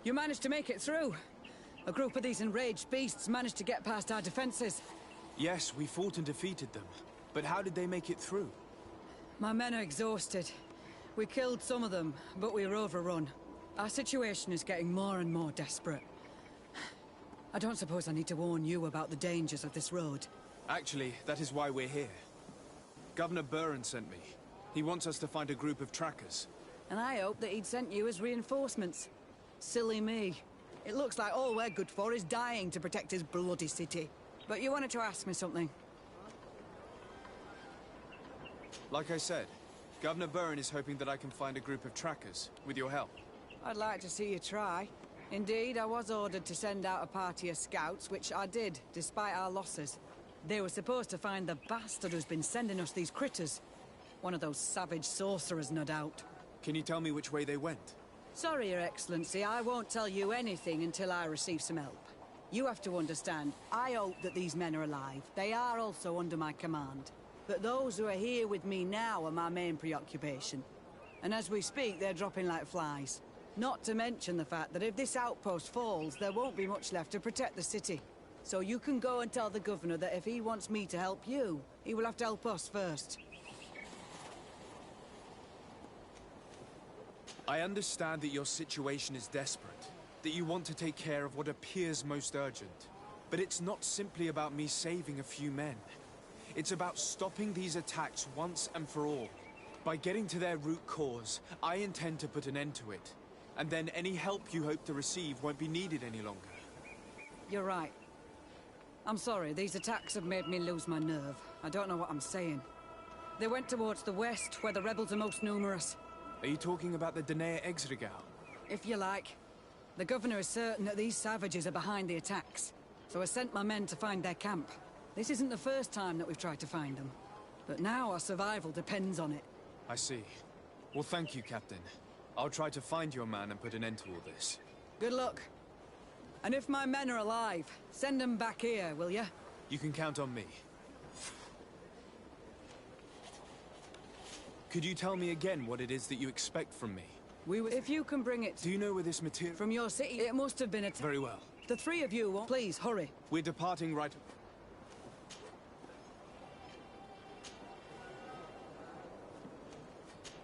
You managed to make it through. A group of these enraged beasts managed to get past our defenses. Yes, we fought and defeated them. But how did they make it through? My men are exhausted. We killed some of them, but we were overrun. Our situation is getting more and more desperate. I don't suppose I need to warn you about the dangers of this road. Actually, that is why we're here. Governor Burren sent me. He wants us to find a group of trackers. And I hope that he'd sent you as reinforcements. Silly me. It looks like all we're good for is dying to protect his bloody city. But you wanted to ask me something. Like I said, Governor Burren is hoping that I can find a group of trackers, with your help. I'd like to see you try. Indeed, I was ordered to send out a party of scouts, which I did, despite our losses. They were supposed to find the bastard who's been sending us these critters. One of those savage sorcerers, no doubt. Can you tell me which way they went? Sorry, Your Excellency, I won't tell you anything until I receive some help. You have to understand, I hope that these men are alive. They are also under my command. But those who are here with me now are my main preoccupation. And as we speak, they're dropping like flies. Not to mention the fact that if this outpost falls, there won't be much left to protect the city. So you can go and tell the governor that if he wants me to help you, he will have to help us first. I understand that your situation is desperate, that you want to take care of what appears most urgent. But it's not simply about me saving a few men. It's about stopping these attacks once and for all. By getting to their root cause, I intend to put an end to it. And then any help you hope to receive won't be needed any longer. You're right. I'm sorry, these attacks have made me lose my nerve. I don't know what I'm saying. They went towards the west, where the rebels are most numerous. Are you talking about the Danea Exregal? If you like. The governor is certain that these savages are behind the attacks, so I sent my men to find their camp. This isn't the first time that we've tried to find them, but now our survival depends on it. I see. Well, thank you, Captain. I'll try to find your man and put an end to all this. Good luck. And if my men are alive, send them back here, will you? You can count on me. Could you tell me again what it is that you expect from me? If you can bring it... Do you know where this material... From your city, it must have been a... Very well. The three of you won't... Please, hurry. We're departing right...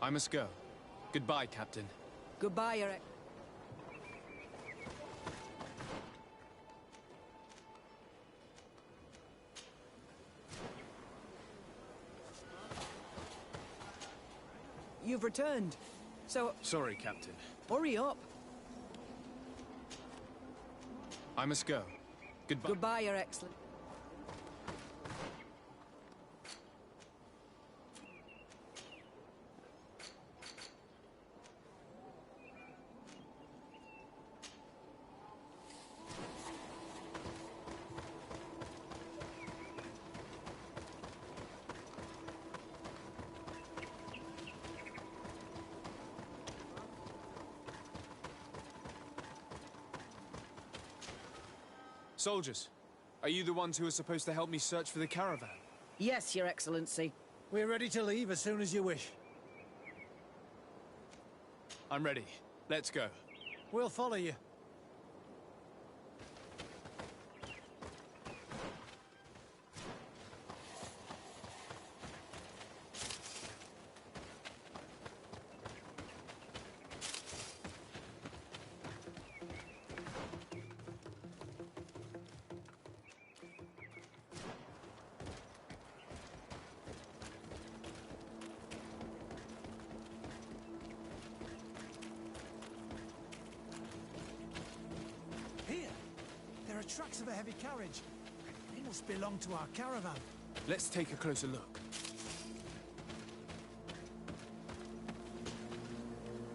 I must go. Goodbye, Captain. Goodbye, Eric. You've returned. So... Sorry, Captain. Hurry up. I must go. Goodbye. Goodbye, Your Excellency. Soldiers, are you the ones who are supposed to help me search for the caravan? Yes, Your Excellency. We're ready to leave as soon as you wish. I'm ready. Let's go. We'll follow you. Tracks of a heavy carriage. They must belong to our caravan. Let's take a closer look.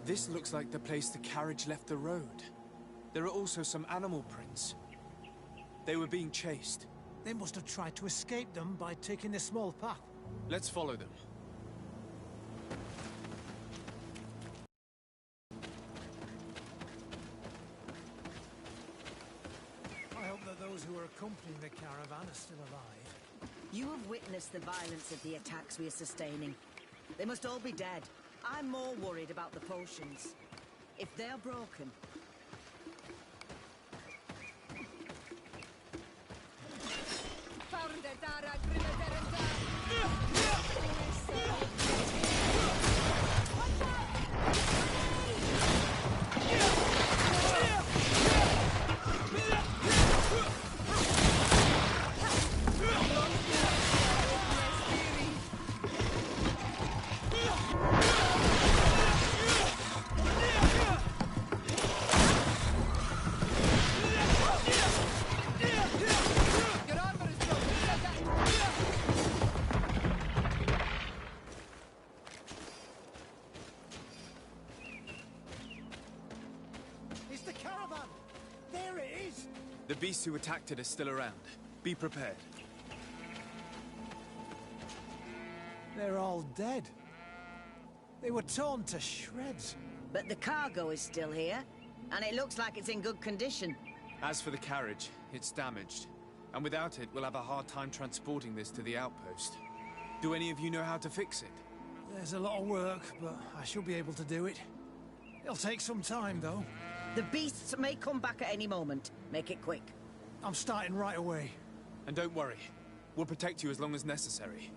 This looks like the place the carriage left the road. There are also some animal prints. They were being chased. They must have tried to escape them by taking this small path. Let's follow them. Who are accompanying the caravan are still alive. You have witnessed the violence of the attacks we are sustaining. They must all be dead. I'm more worried about the potions. If they're broken, beasts who attacked it are still around. Be prepared. They're all dead. They were torn to shreds. But the cargo is still here, and it looks like it's in good condition. As for the carriage, it's damaged. And without it, we'll have a hard time transporting this to the outpost. Do any of you know how to fix it? There's a lot of work, but I should be able to do it. It'll take some time, though. The beasts may come back at any moment. Make it quick. I'm starting right away. And don't worry, we'll protect you as long as necessary.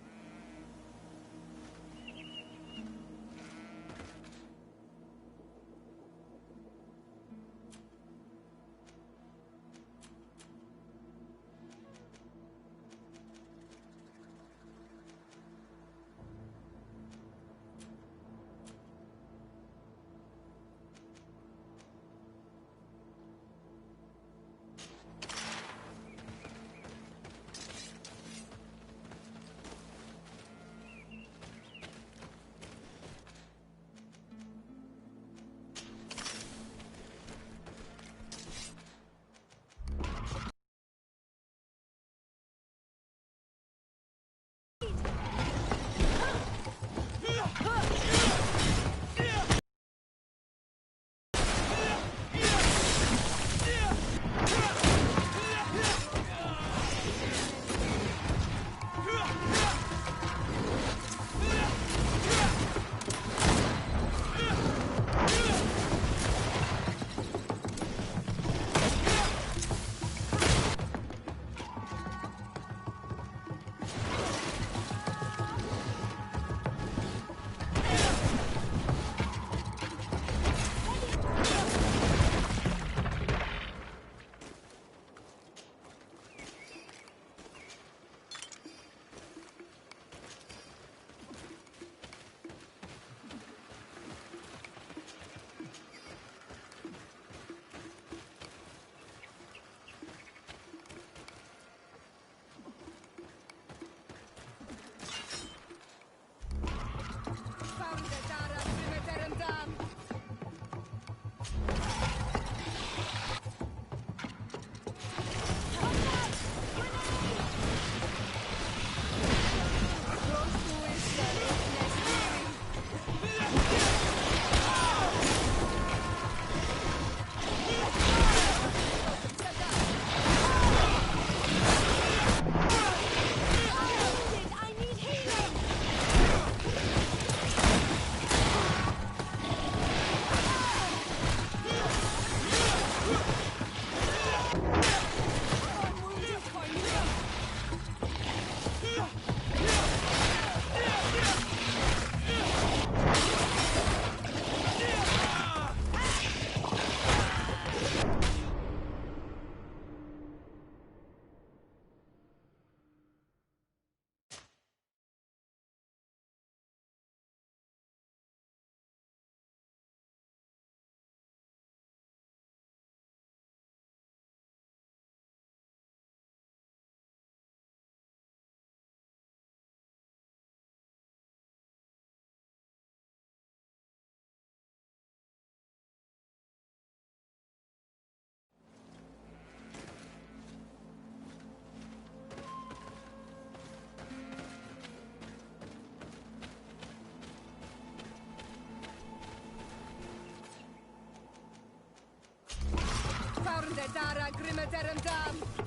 Dara Grimadaramdam.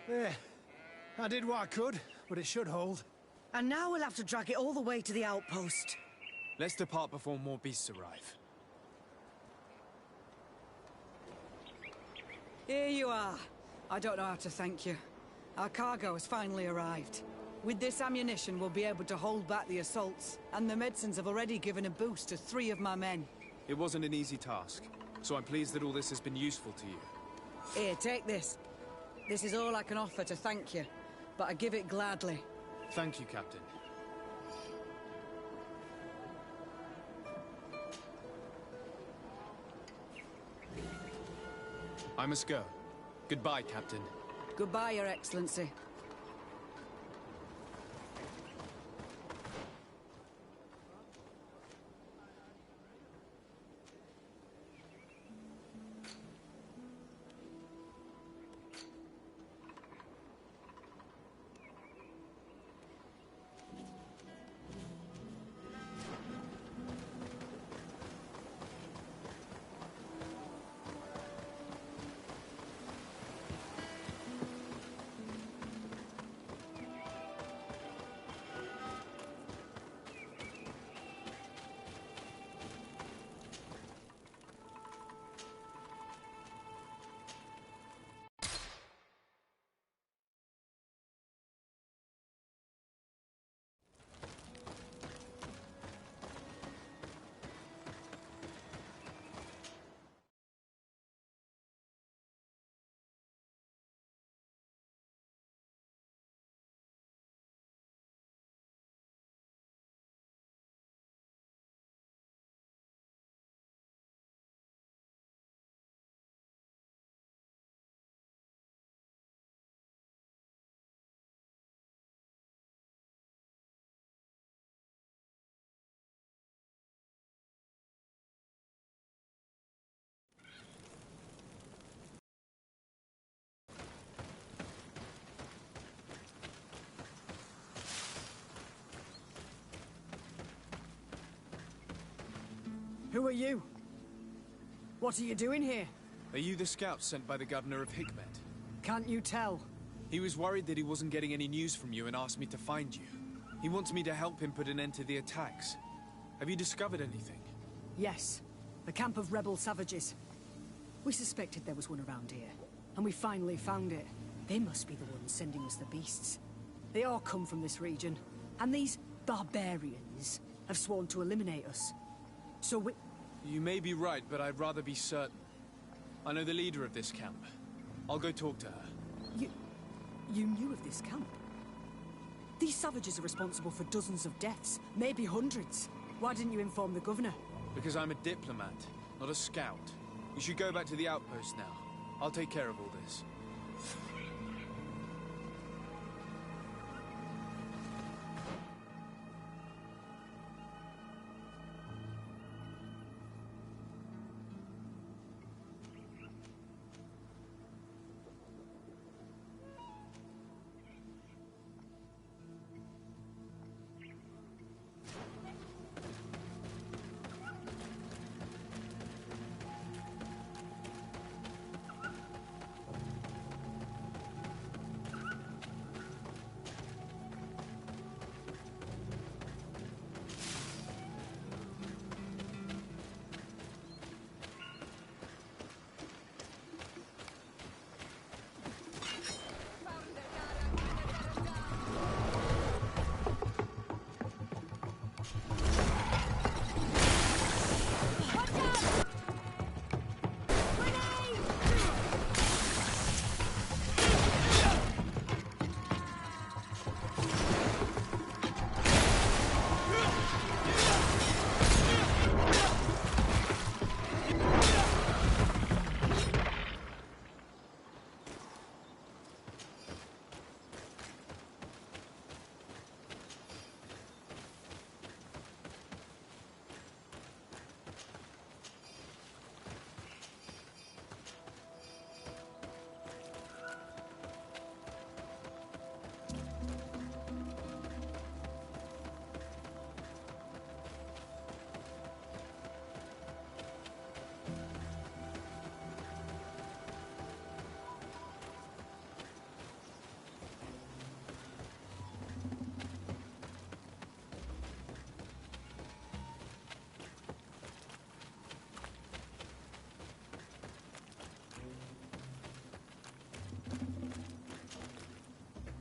There. I did what I could, but it should hold. And now we'll have to drag it all the way to the outpost. Let's depart before more beasts arrive. Here you are. I don't know how to thank you. Our cargo has finally arrived. With this ammunition, we'll be able to hold back the assaults, and the medicines have already given a boost to 3 of my men. It wasn't an easy task, so I'm pleased that all this has been useful to you. Here, take this. This is all I can offer to thank you, but I give it gladly. Thank you, Captain. I must go. Goodbye, Captain. Goodbye, Your Excellency. Who are you? What are you doing here? Are you the scout sent by the governor of Hikmet? Can't you tell? He was worried that he wasn't getting any news from you and asked me to find you. He wants me to help him put an end to the attacks. Have you discovered anything? Yes. A camp of rebel savages. We suspected there was one around here, and we finally found it. They must be the ones sending us the beasts. They all come from this region, and these barbarians have sworn to eliminate us. So we... You may be right, but I'd rather be certain. I know the leader of this camp. I'll go talk to her. You knew of this camp? These savages are responsible for dozens of deaths, maybe hundreds. Why didn't you inform the governor? Because I'm a diplomat, not a scout. You should go back to the outpost now. I'll take care of all this.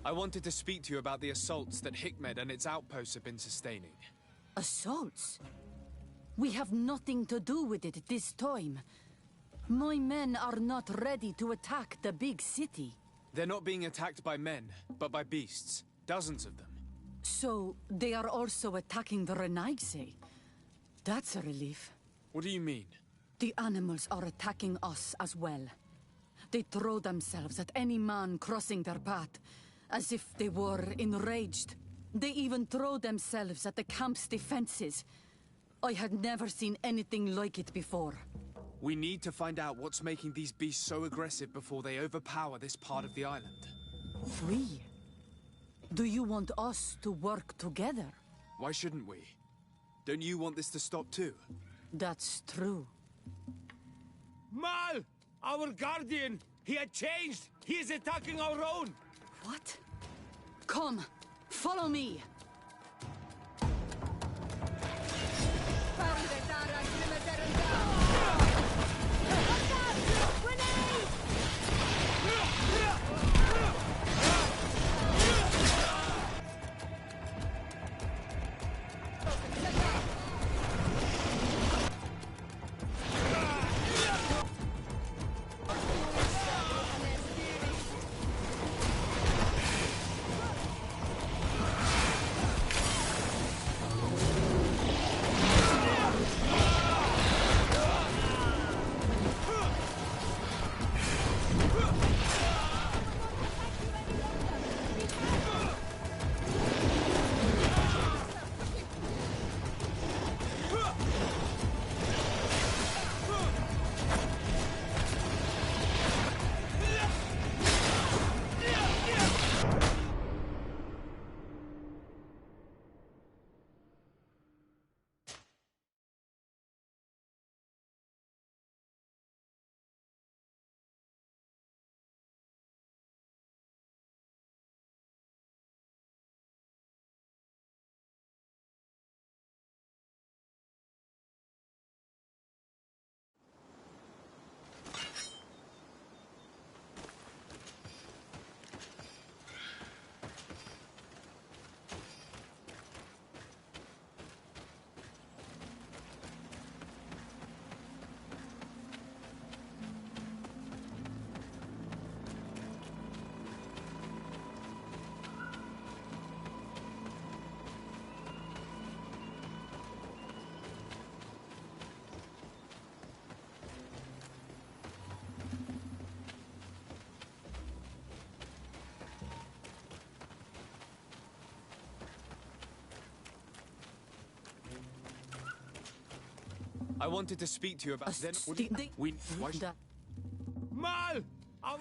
I wanted to speak to you about the assaults that Hikmed and its outposts have been sustaining. Assaults? We have nothing to do with it this time. My men are not ready to attack the big city. They're not being attacked by men, but by beasts. Dozens of them. So, they are also attacking the Renaigse. That's a relief. What do you mean? The animals are attacking us as well. They throw themselves at any man crossing their path, as if they were enraged. They even throw themselves at the camp's defenses. I had never seen anything like it before. We need to find out what's making these beasts so aggressive before they overpower this part of the island. We? Do you want us to work together? Why shouldn't we? Don't you want this to stop too? That's true. Mal! Our guardian! He had changed! He is attacking our own! What? Come, follow me! I wanted to speak to you about... Then, why should... Mal! Our...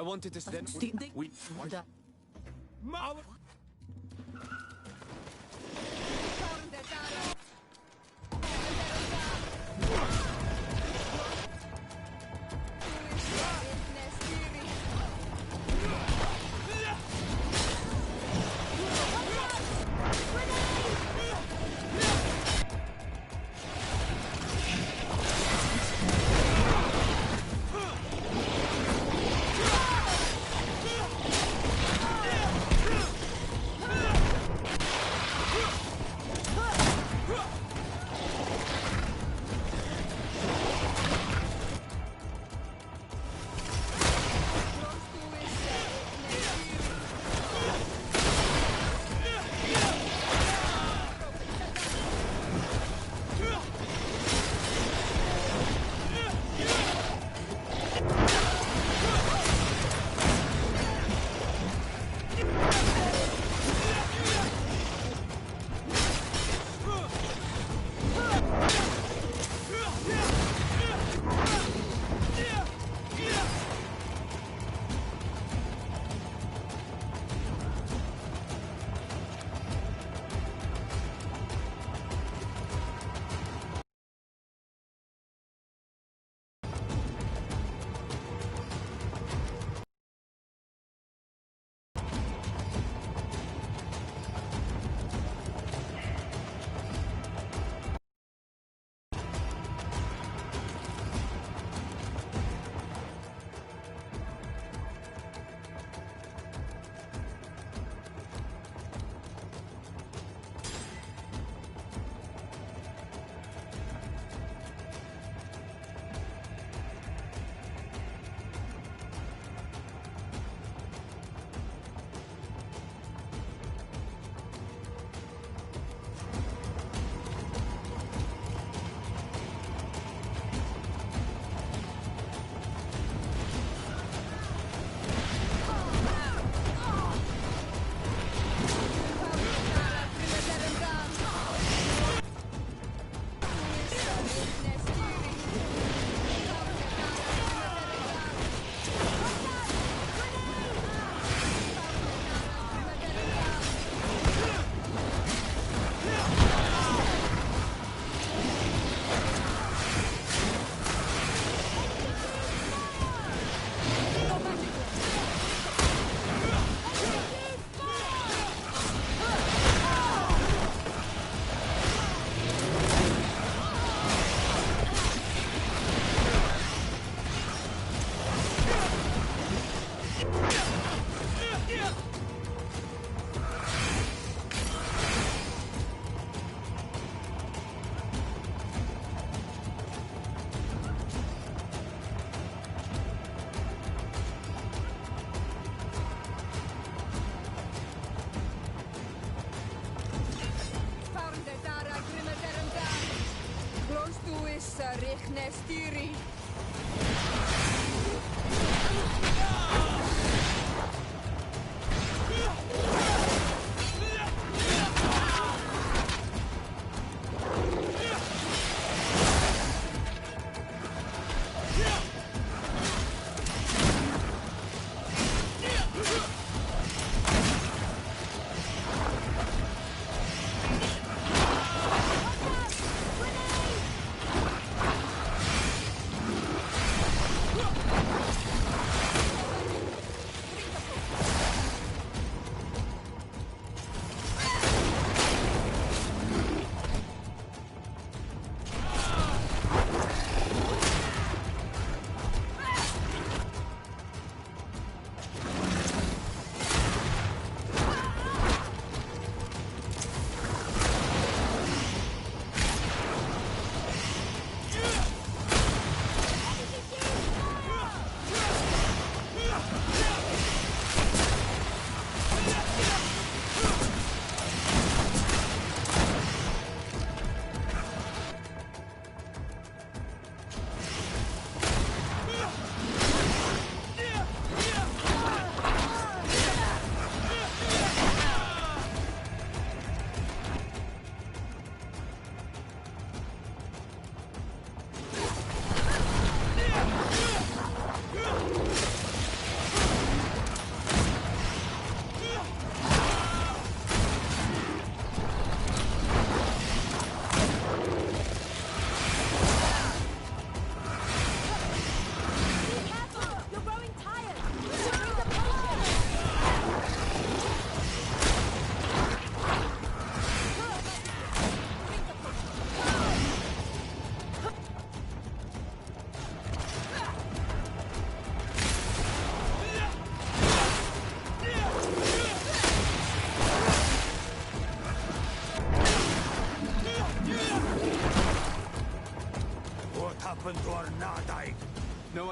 I wanted to then.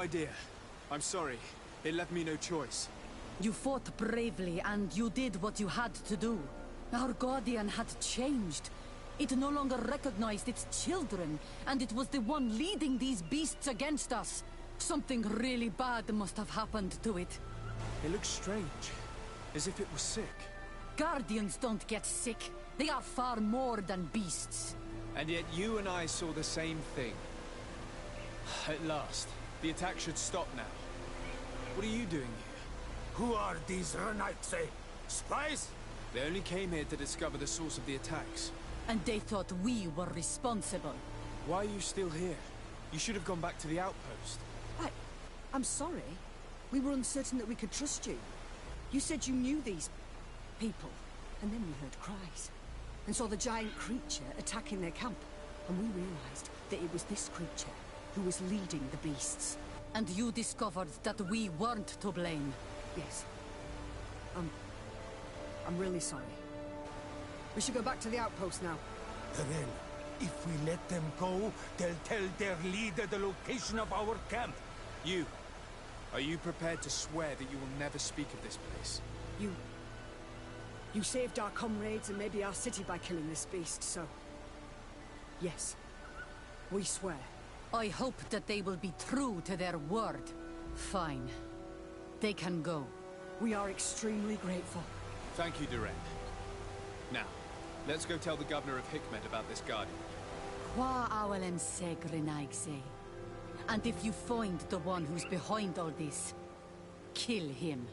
no idea. I'm sorry. It left me no choice. You fought bravely, and you did what you had to do. Our Guardian had changed. It no longer recognized its children, and it was the one leading these beasts against us. Something really bad must have happened to it. It looks strange. As if it was sick. Guardians don't get sick. They are far more than beasts. And yet you and I saw the same thing. At last. The attack should stop now. What are you doing here? Who are these Renaitse? Spies? They only came here to discover the source of the attacks. And they thought we were responsible. Why are you still here? You should have gone back to the outpost. I'm sorry. We were uncertain that we could trust you. You said you knew these people, and then we heard cries, and saw the giant creature attacking their camp, and we realized that it was this creature who was leading the beasts. And you discovered that we weren't to blame. Yes. I'm really sorry. We should go back to the outpost now. Then, if we let them go, they'll tell their leader the location of our camp. You. Are you prepared to swear that you will never speak of this place? You saved our comrades and maybe our city by killing this beast, so... Yes. We swear. I hope that they will be true to their word. Fine. They can go. We are extremely grateful. Thank you, Duran. Now, let's go tell the governor of Hikmet about this guardian. Qua awelem segrenaigse. And if you find the one who's behind all this, kill him.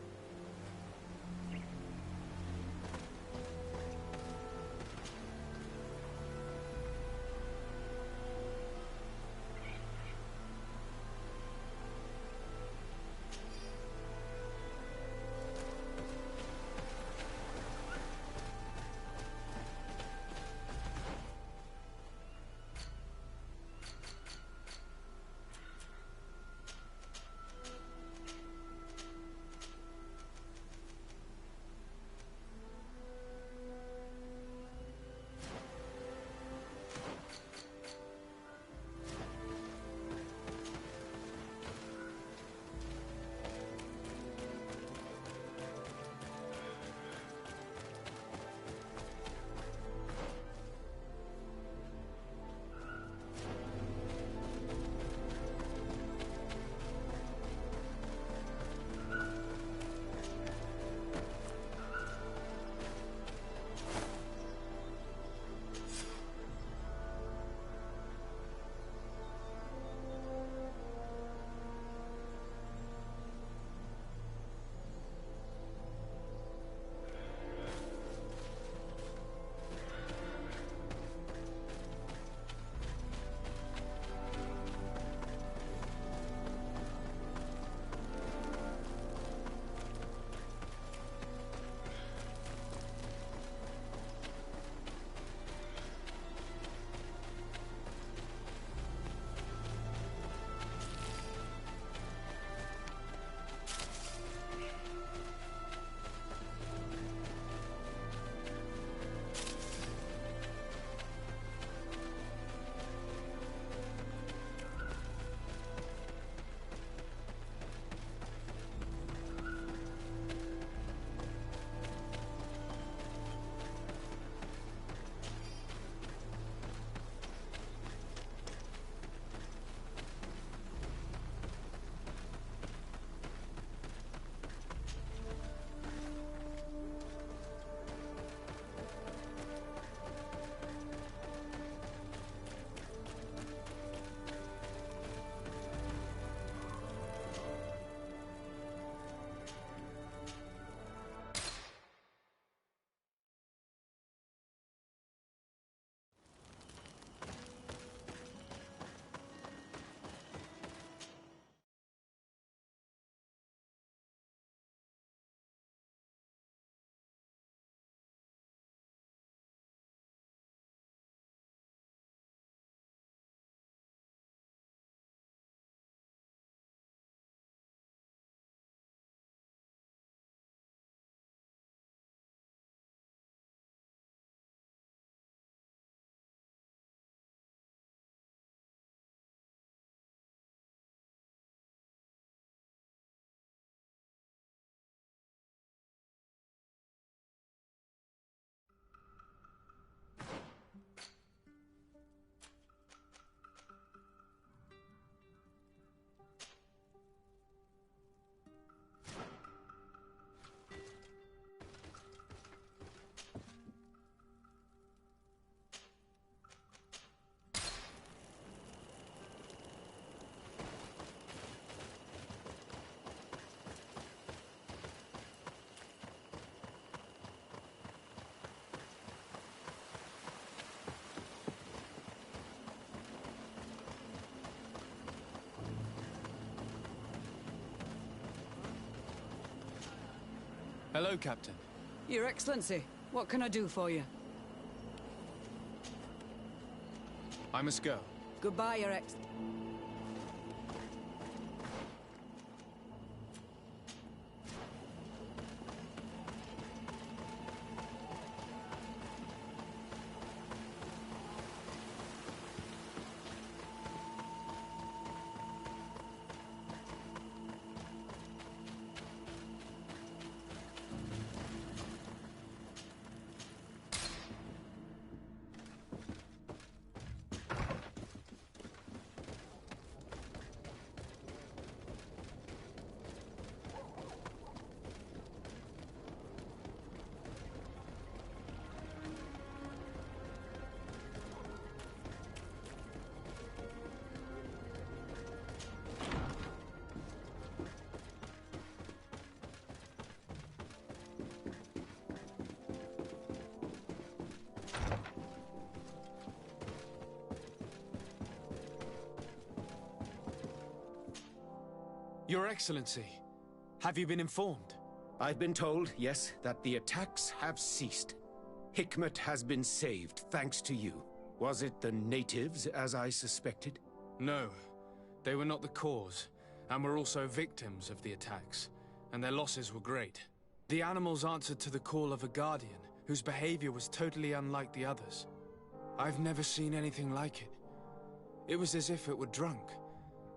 Hello, Captain. Your Excellency, what can I do for you? I must go. Goodbye, Your Ex... Your Excellency, have you been informed? I've been told, yes, that the attacks have ceased. Hikmet has been saved, thanks to you. Was it the natives, as I suspected? No, they were not the cause, and were also victims of the attacks, and their losses were great. The animals answered to the call of a guardian, whose behavior was totally unlike the others. I've never seen anything like it. It was as if it were drunk,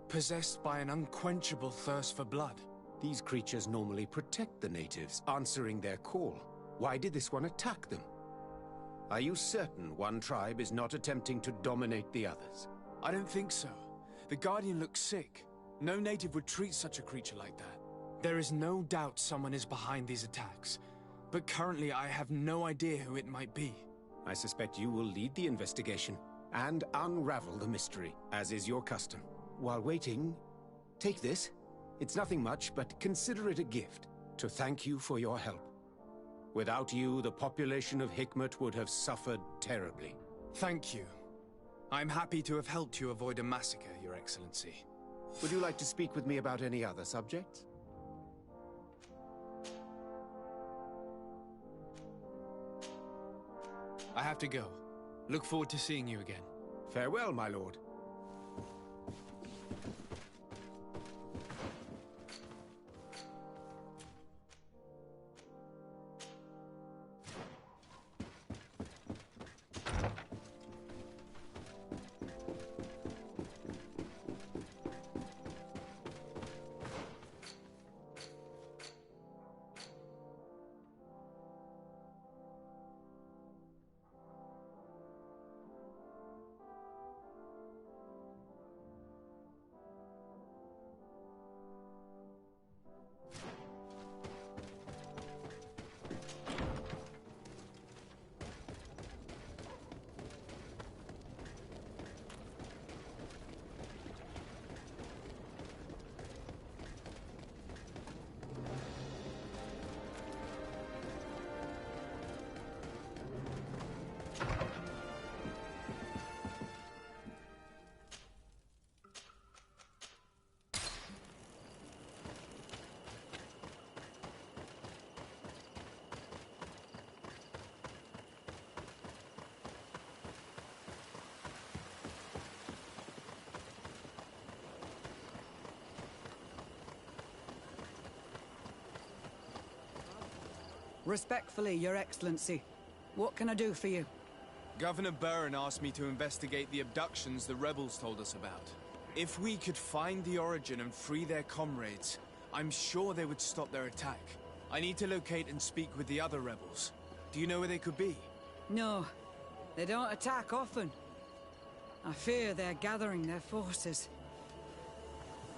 possessed by an unquenchable thirst for blood. These creatures normally protect the natives, answering their call. Why did this one attack them? Are you certain one tribe is not attempting to dominate the others? I don't think so. The Guardian looks sick. No native would treat such a creature like that. There is no doubt someone is behind these attacks, but currently I have no idea who it might be. I suspect you will lead the investigation and unravel the mystery, as is your custom. While waiting, take this. It's nothing much, but consider it a gift to thank you for your help. Without you, the population of Hikmet would have suffered terribly. Thank you. I'm happy to have helped you avoid a massacre, Your Excellency. Would you like to speak with me about any other subjects? I have to go. Look forward to seeing you again. Farewell, my lord. Respectfully, Your Excellency. What can I do for you? Governor Burren asked me to investigate the abductions the rebels told us about. If we could find the origin and free their comrades, I'm sure they would stop their attack. I need to locate and speak with the other rebels. Do you know where they could be? No, they don't attack often. I fear they're gathering their forces.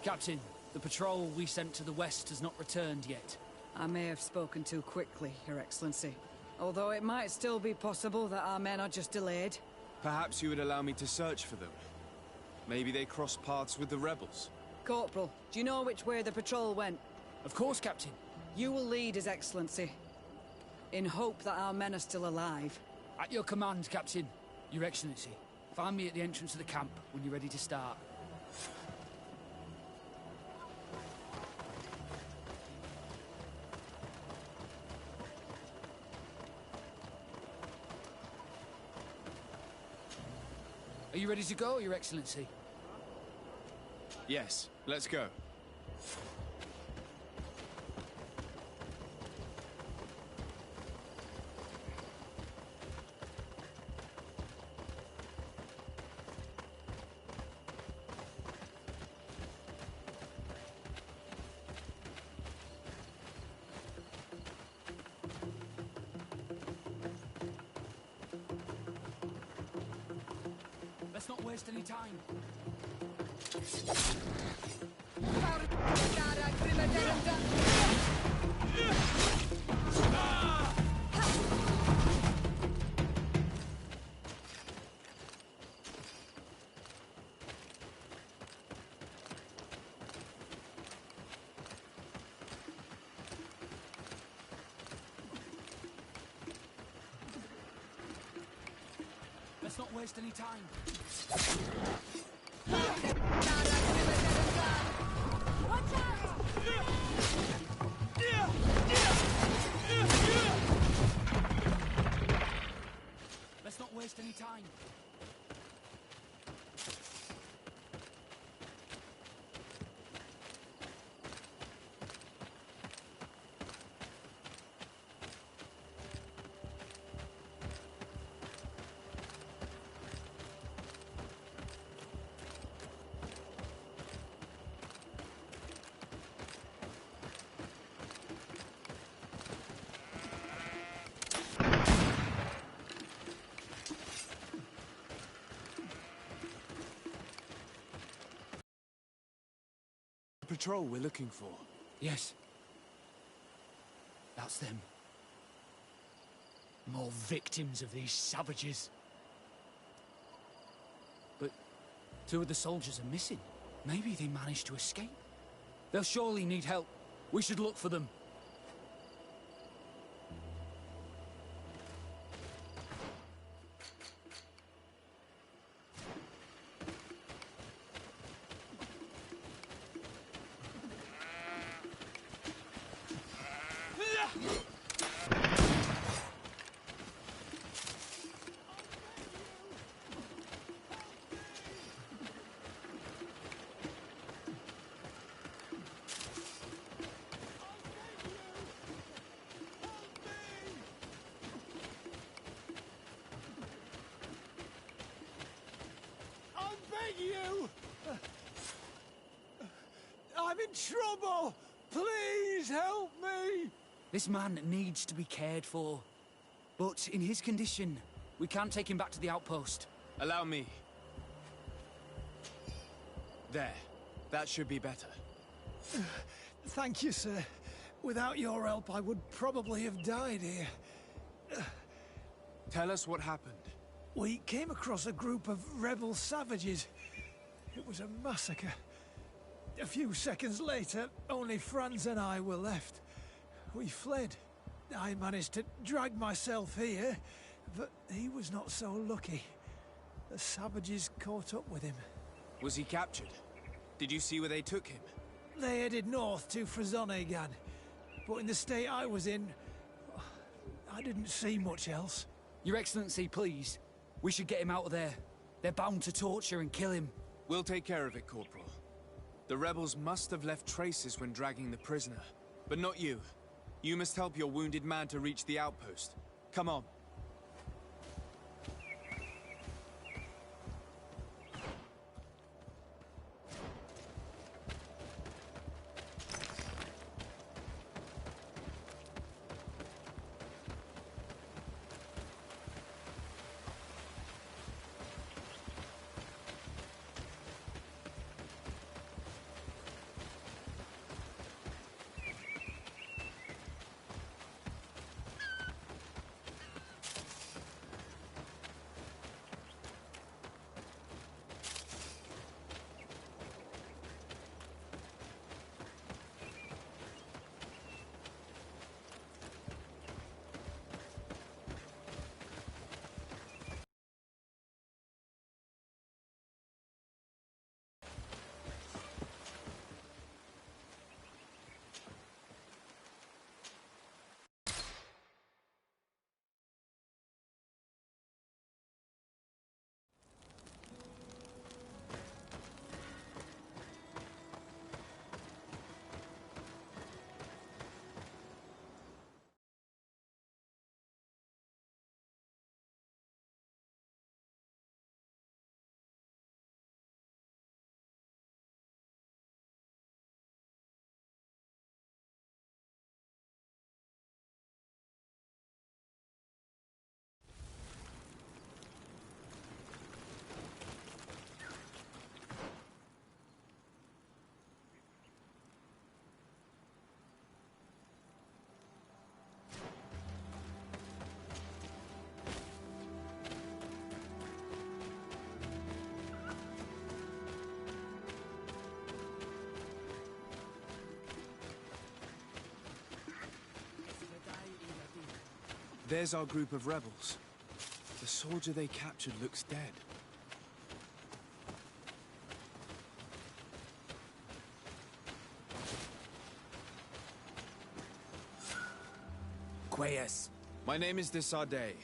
Captain, the patrol we sent to the west has not returned yet. I may have spoken too quickly, Your Excellency. Although it might still be possible that our men are just delayed. Perhaps you would allow me to search for them. Maybe they crossed paths with the rebels. Corporal, do you know which way the patrol went? Of course, Captain. You will lead, His Excellency. In hope that our men are still alive. At your command, Captain. Your Excellency. Find me at the entrance of the camp when you're ready to start. Are you ready to go, Your Excellency? Yes, let's go. Let's not waste any time. Let's not waste any time. Watch out! Let's not waste any time. Patrol we're looking for. Yes. That's them. More victims of these savages. But 2 of the soldiers are missing. Maybe they managed to escape. They'll surely need help. We should look for them. You! I'm in trouble! Please help me! This man needs to be cared for. But in his condition, we can't take him back to the outpost. Allow me. There. That should be better. Thank you, sir. Without your help, I would probably have died here. Tell us what happened. We came across a group of rebel savages. It was a massacre. A few seconds later, only Franz and I were left. We fled. I managed to drag myself here, but he was not so lucky. The savages caught up with him. Was he captured? Did you see where they took him? They headed north to Frazonegan, but in the state I was in, I didn't see much else. Your Excellency, please. We should get him out of there. They're bound to torture and kill him. We'll take care of it, Corporal. The rebels must have left traces when dragging the prisoner. But not you. You must help your wounded man to reach the outpost. Come on. There's our group of rebels. The soldier they captured looks dead. Quayas. My name is Desade.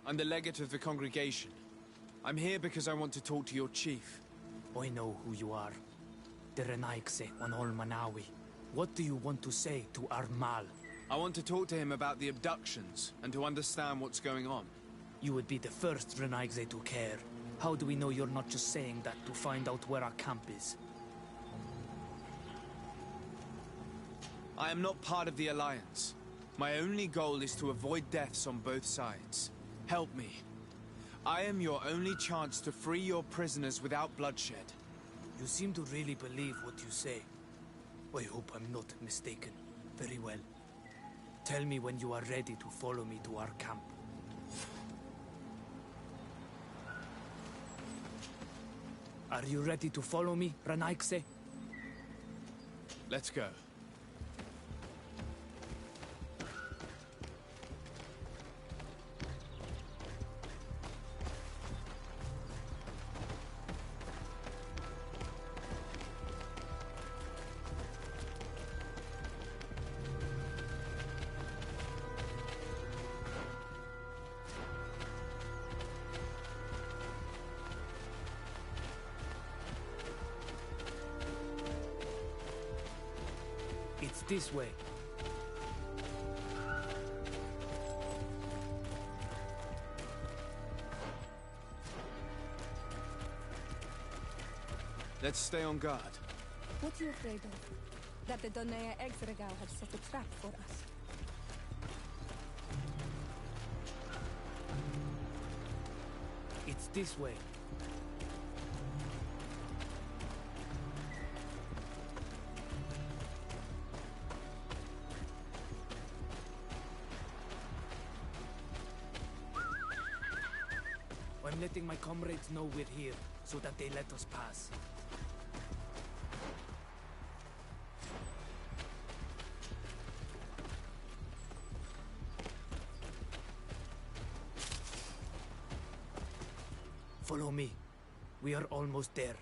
I'm the legate of the congregation. I'm here because I want to talk to your chief. I know who you are. The Renaigse on Ol Manawi. What do you want to say to Armal? I want to talk to him about the abductions and to understand what's going on. You would be the first Renaigse to care. How do we know you're not just saying that to find out where our camp is? I am not part of the Alliance. My only goal is to avoid deaths on both sides. Help me. I am your only chance to free your prisoners without bloodshed. You seem to really believe what you say. I hope I'm not mistaken. Very well. Tell me when you are ready to follow me to our camp. Are you ready to follow me, Renaigse? Let's go. It's this way. Let's stay on guard. What are you afraid of? That the Donea Exregao have set a trap for us. It's this way. I'm letting my comrades know we're here, so that they let us pass. Follow me. We are almost there.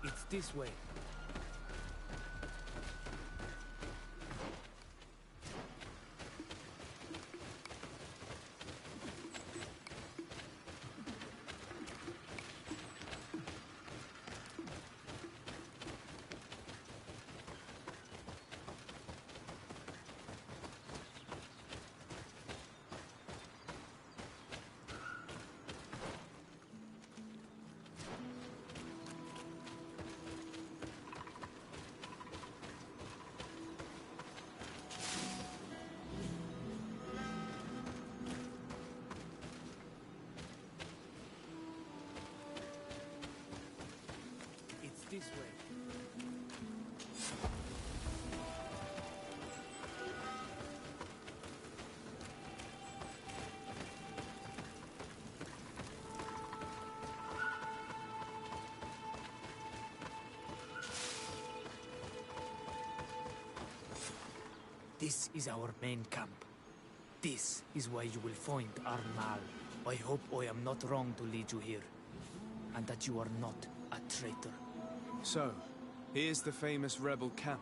It's this way. This way. This is our main camp. This is where you will find Armal. I hope I am not wrong to lead you here, and that you are not a traitor. So, here's the famous rebel camp.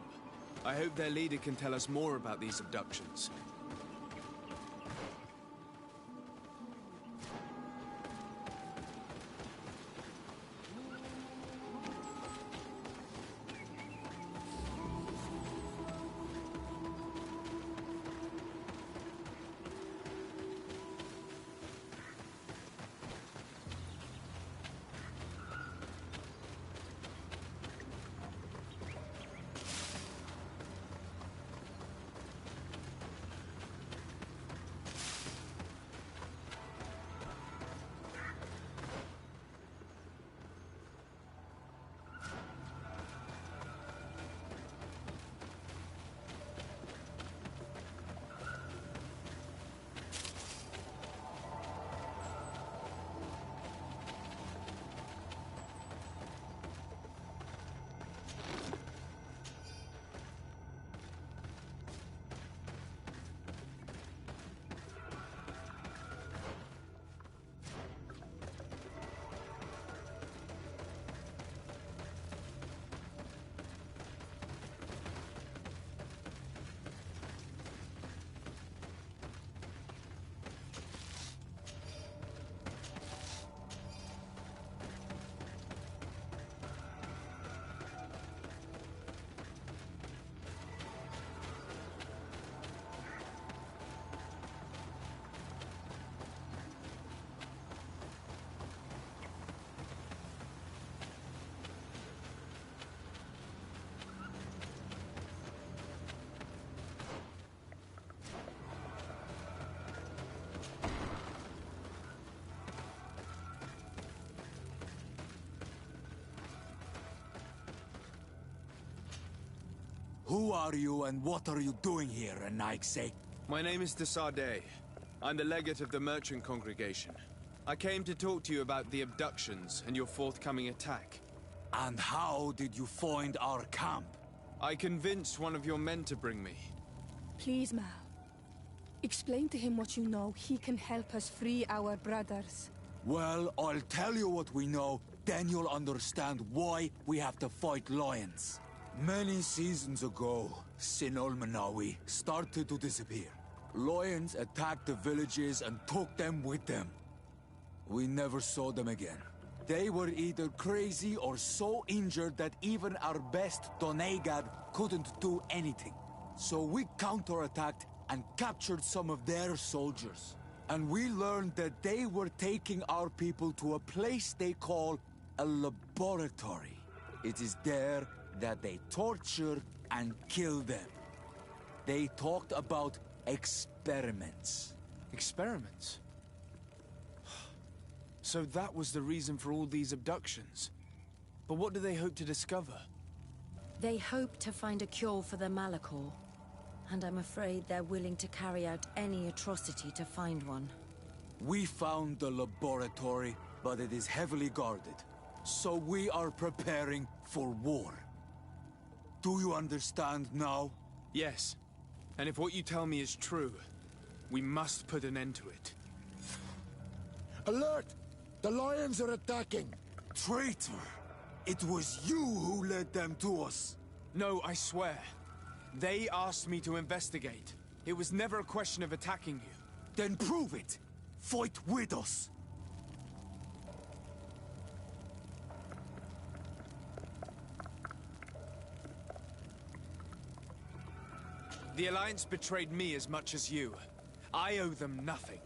I hope their leader can tell us more about these abductions. Who are you and what are you doing here, Anaigse? My name is Desardet. I'm the legate of the merchant congregation. I came to talk to you about the abductions and your forthcoming attack. And how did you find our camp? I convinced one of your men to bring me. Please, Mal. Explain to him what you know. He can help us free our brothers. Well, I'll tell you what we know, then you'll understand why we have to fight lions. Many seasons ago, Sin Ulmanawi started to disappear. Lions attacked the villages and took them with them. We never saw them again. They were either crazy or so injured that even our best Doneigad couldn't do anything. So we counterattacked and captured some of their soldiers. And we learned that they were taking our people to a place they call a laboratory. It is there that they torture and kill them. They talked about experiments. Experiments? So that was the reason for all these abductions. But what do they hope to discover? They hope to find a cure for the Malachor. And I'm afraid they're willing to carry out any atrocity to find one. We found the laboratory, but it is heavily guarded. So we are preparing for war. Do you understand now? Yes. And if what you tell me is true, we must put an end to it. Alert! The lions are attacking! Traitor! It was you who led them to us! No, I swear. They asked me to investigate. It was never a question of attacking you. Then prove it! Fight with us! The Alliance betrayed me as much as you. I owe them nothing.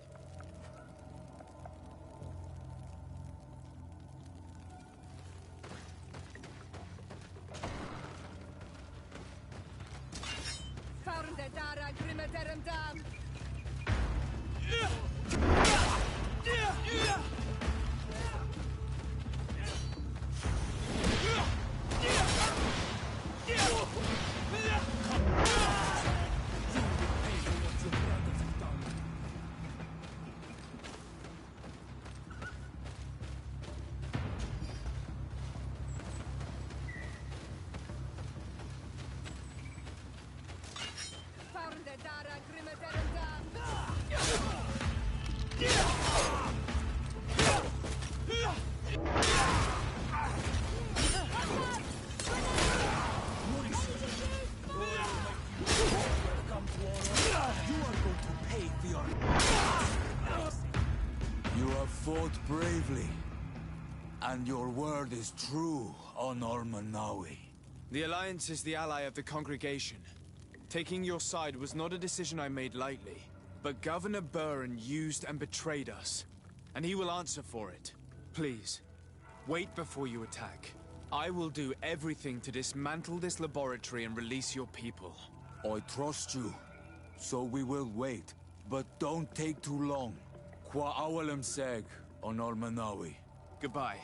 Bravely. And your word is true on Ormanawi. The Alliance is the ally of the congregation. Taking your side was not a decision I made lightly. But Governor Burren used and betrayed us. And he will answer for it. Please, wait before you attack. I will do everything to dismantle this laboratory and release your people. I trust you. So we will wait. But don't take too long. Qua awalem seg on Ormanawi. Goodbye.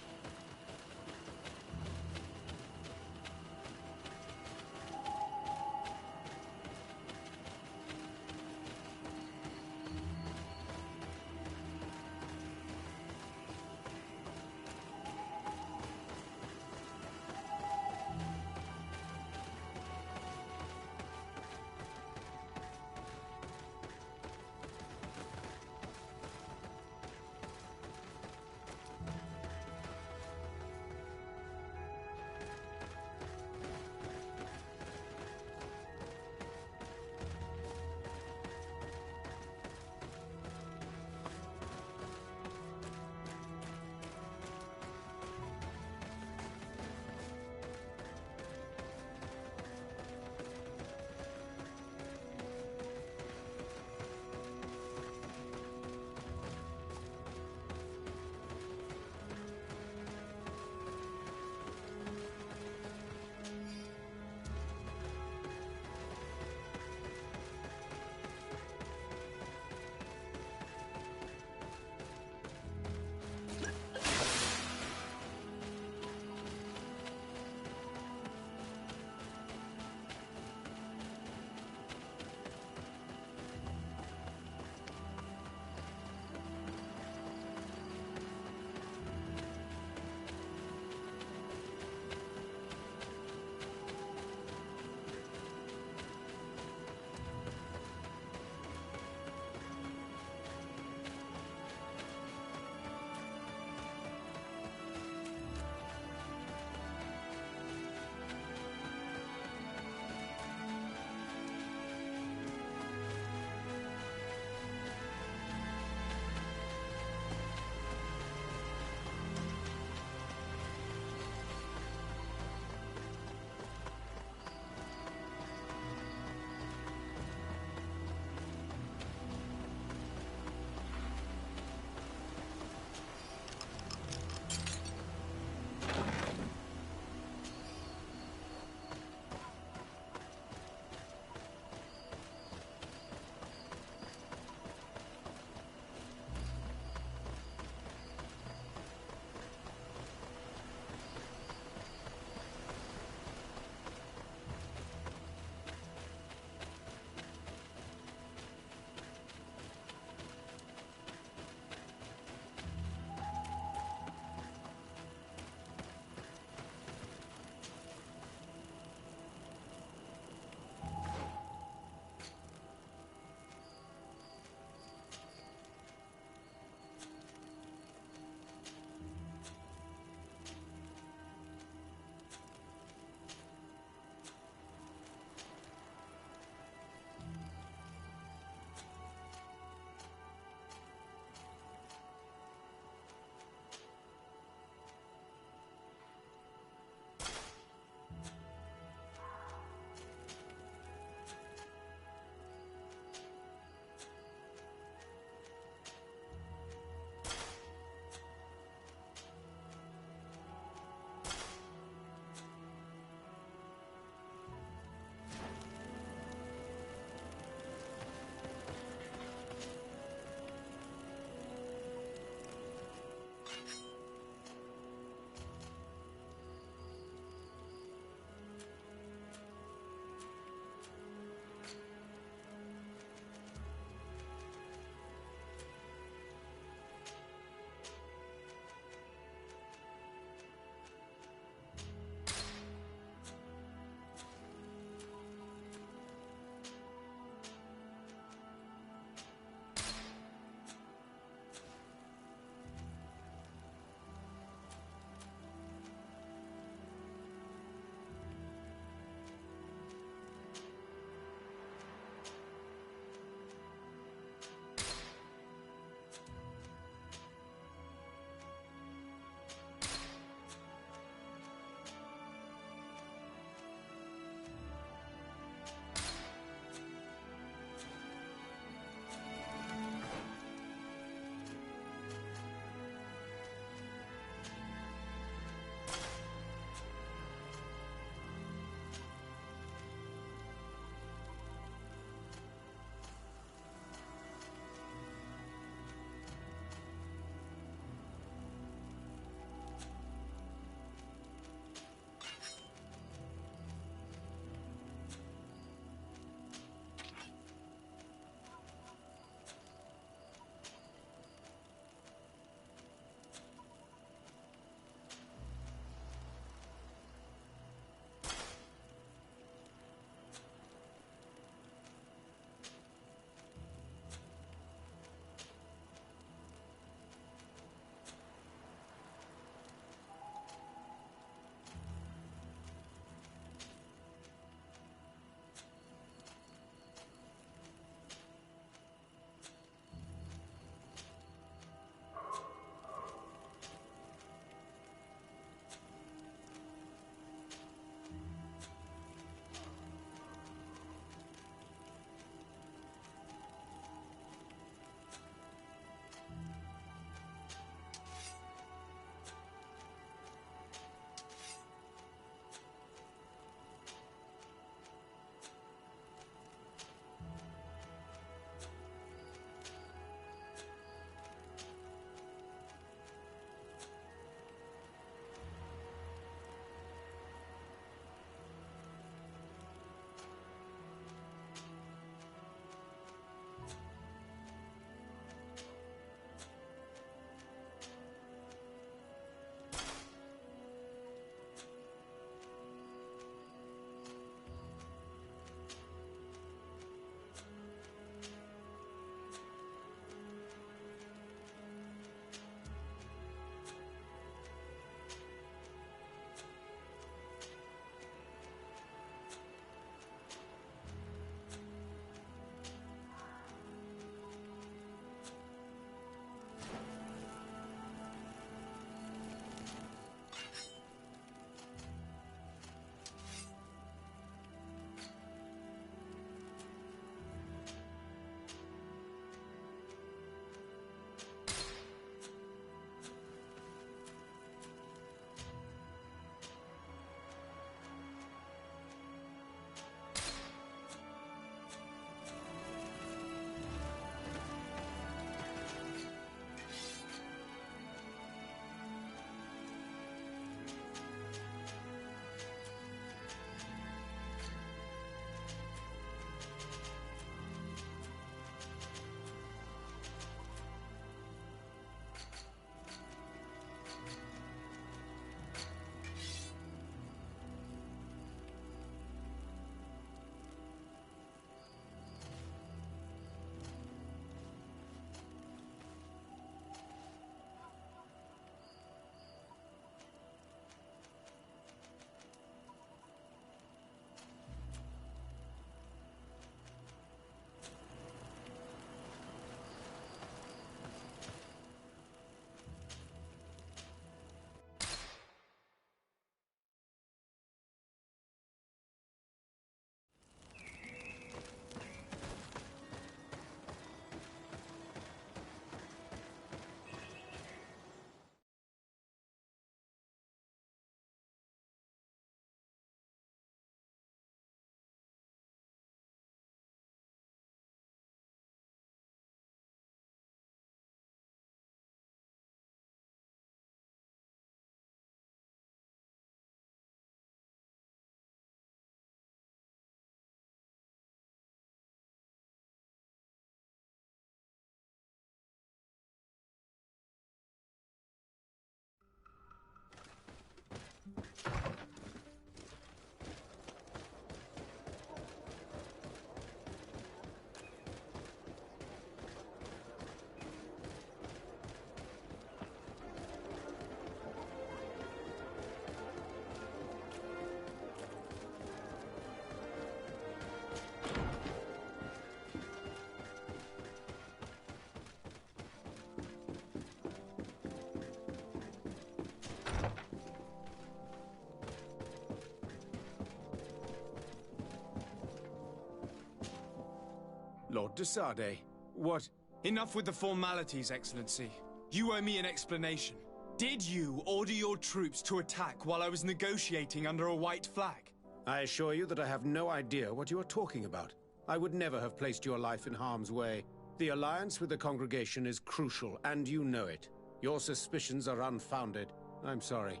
Lord de Sardet, what... Enough with the formalities, Excellency. You owe me an explanation. Did you order your troops to attack while I was negotiating under a white flag? I assure you that I have no idea what you are talking about. I would never have placed your life in harm's way. The alliance with the congregation is crucial, and you know it. Your suspicions are unfounded. I'm sorry.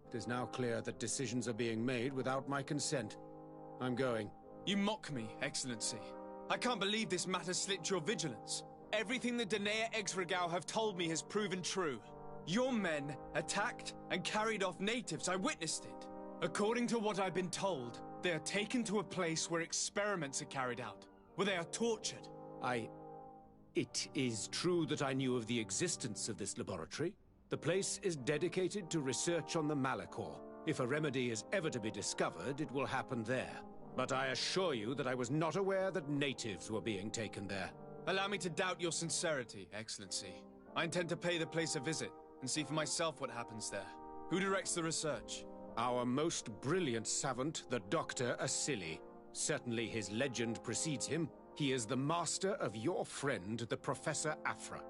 It is now clear that decisions are being made without my consent. I'm going. You mock me, Excellency. I can't believe this matter slipped your vigilance. Everything the Danea Exregao have told me has proven true. Your men attacked and carried off natives. I witnessed it. According to what I've been told, they are taken to a place where experiments are carried out, where they are tortured. It is true that I knew of the existence of this laboratory. The place is dedicated to research on the Malachor. If a remedy is ever to be discovered, it will happen there. But I assure you that I was not aware that natives were being taken there. Allow me to doubt your sincerity, Excellency. I intend to pay the place a visit and see for myself what happens there. Who directs the research? Our most brilliant savant, the Dr. Asili. Certainly his legend precedes him. He is the master of your friend, the Professor Afra.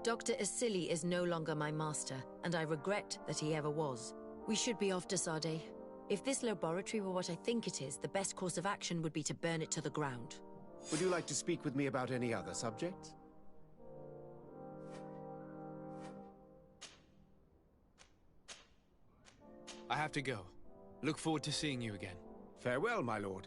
Dr. Asili is no longer my master, and I regret that he ever was. We should be off to Sade. If this laboratory were what I think it is, the best course of action would be to burn it to the ground. Would you like to speak with me about any other subjects? I have to go. Look forward to seeing you again. Farewell, my lord.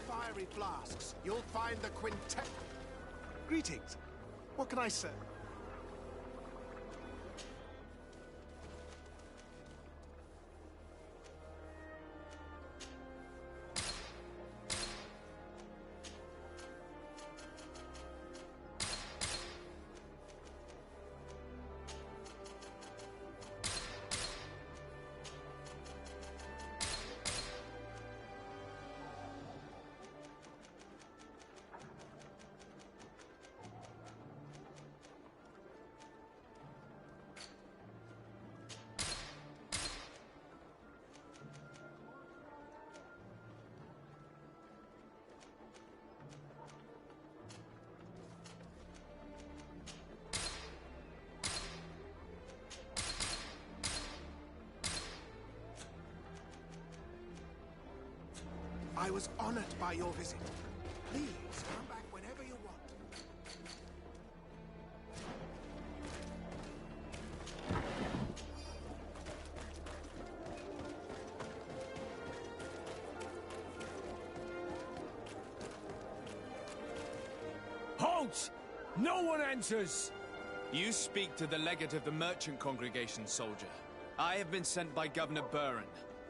Fiery flasks, you'll find the quintet. Greetings. What can I say? I was honored by your visit. Please, come back whenever you want. Halt! No one enters! You speak to the legate of the merchant congregation, soldier. I have been sent by Governor Buren.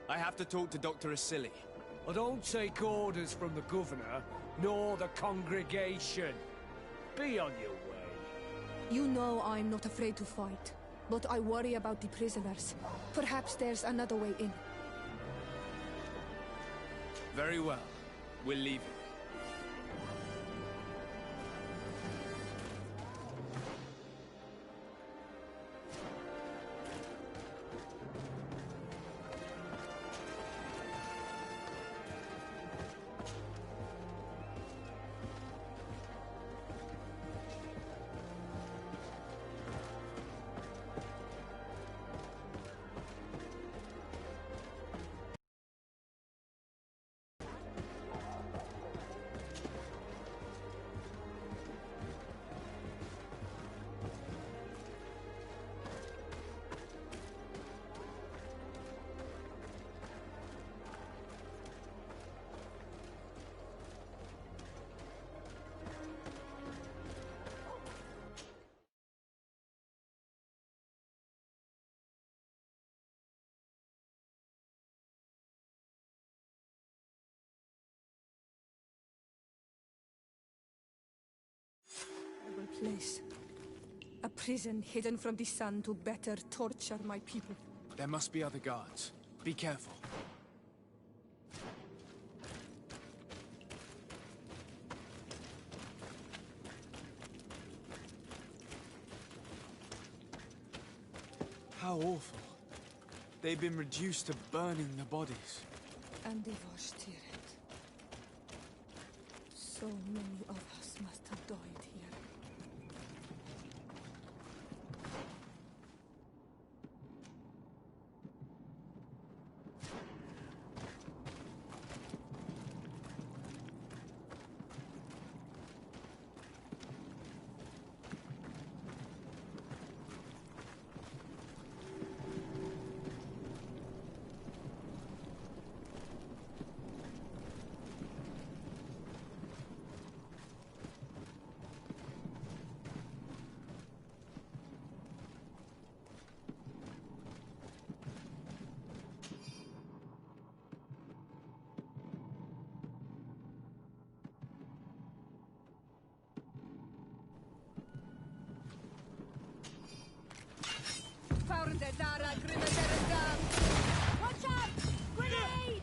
I have to talk to Dr. Asili. I don't take orders from the governor, nor the congregation. Be on your way. You know I'm not afraid to fight, but I worry about the prisoners. Perhaps there's another way in. Very well. We'll leave it. Place. A prison hidden from the sun to better torture my people. There must be other guards. Be careful. How awful. They've been reduced to burning the bodies. And they washed it. So many of us must have died here. Watch out! Grenade!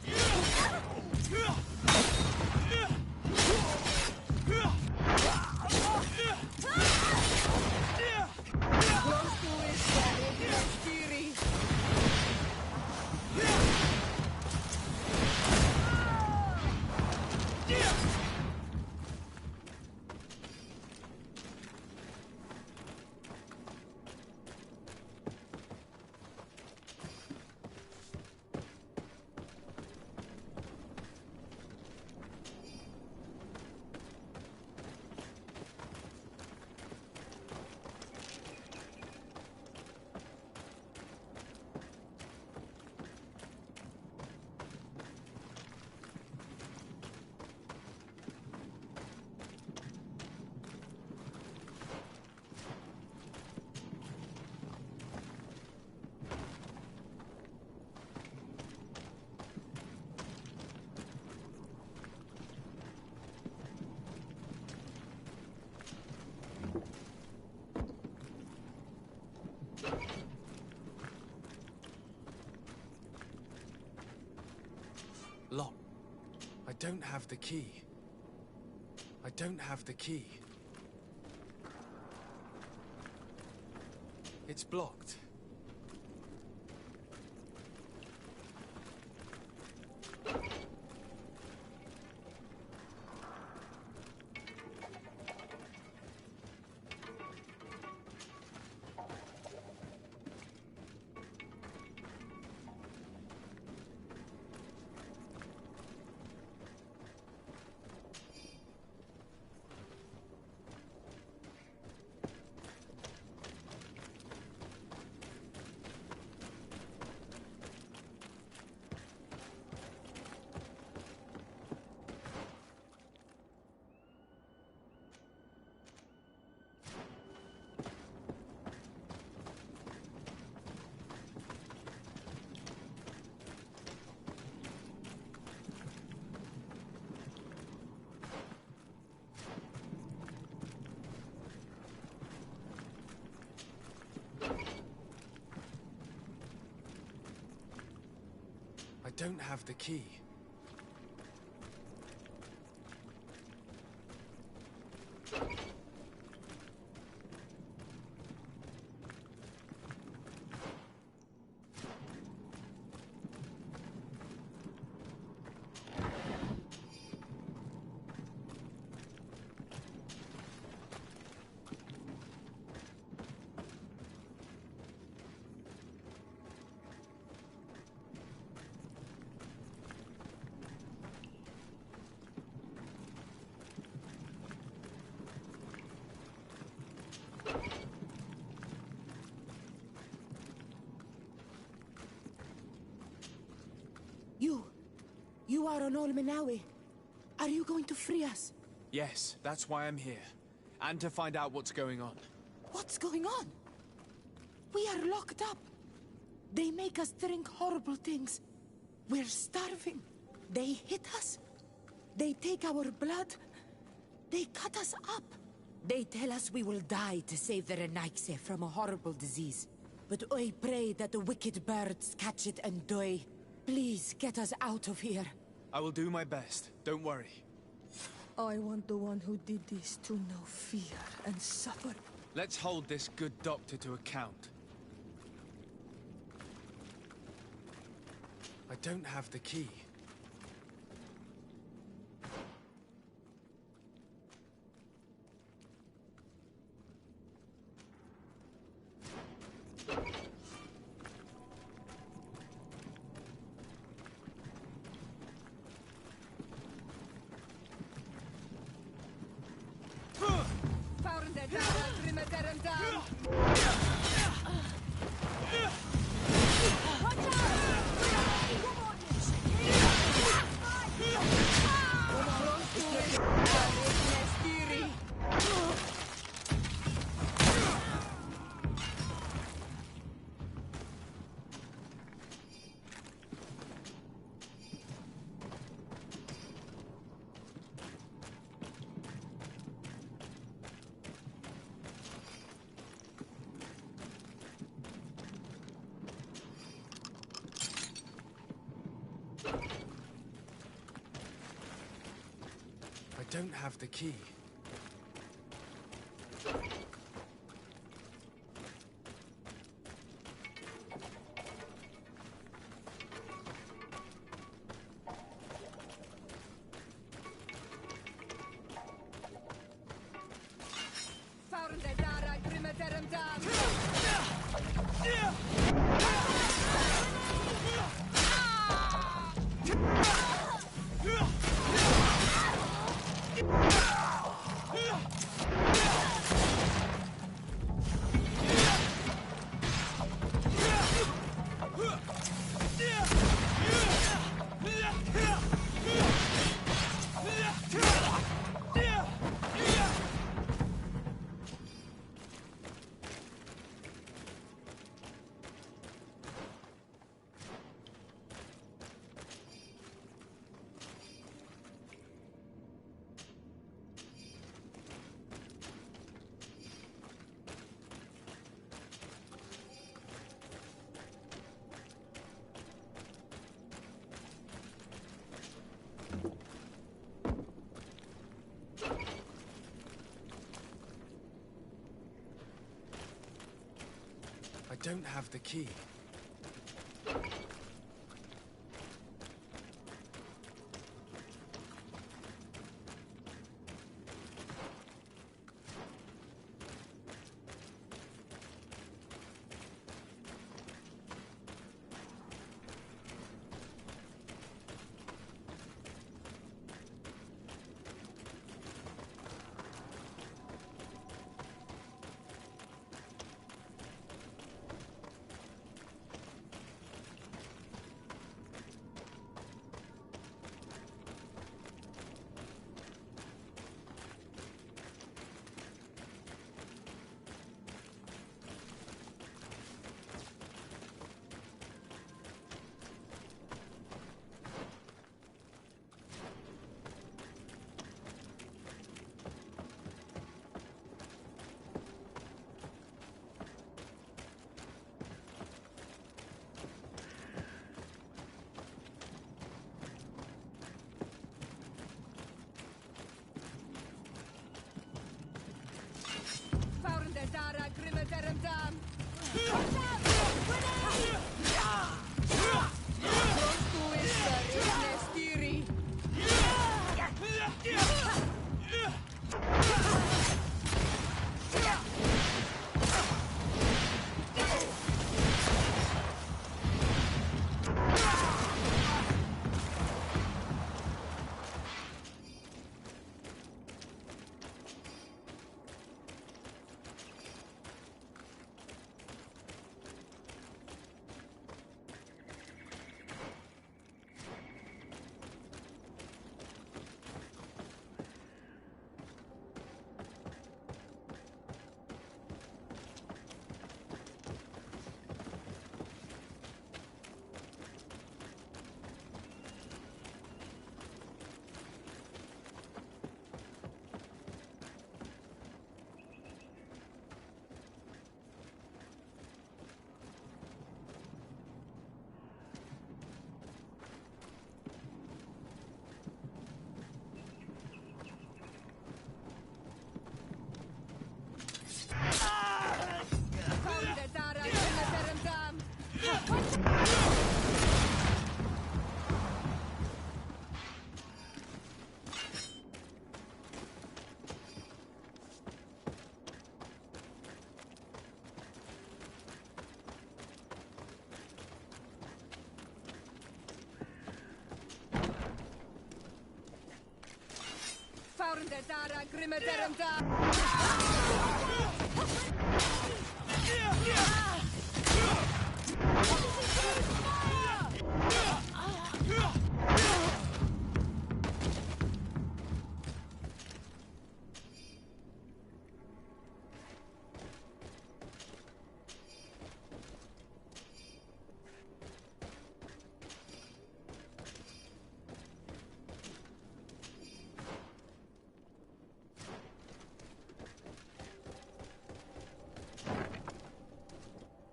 Lock. I don't have the key. I don't have the key. It's blocked. don't have the key. You are on Olmenawi. Are you going to free us? Yes, that's why I'm here. And to find out what's going on. What's going on? We are locked up. They make us drink horrible things. We're starving. They hit us. They take our blood. They cut us up. They tell us we will die to save the Renaigse from a horrible disease. But I pray that the wicked birds catch it and die. Please get us out of here. I will do my best. Don't worry. I want the one who did this to know fear and suffer. Let's hold this good doctor to account. I don't have the key. I don't have the key. I don't have the key.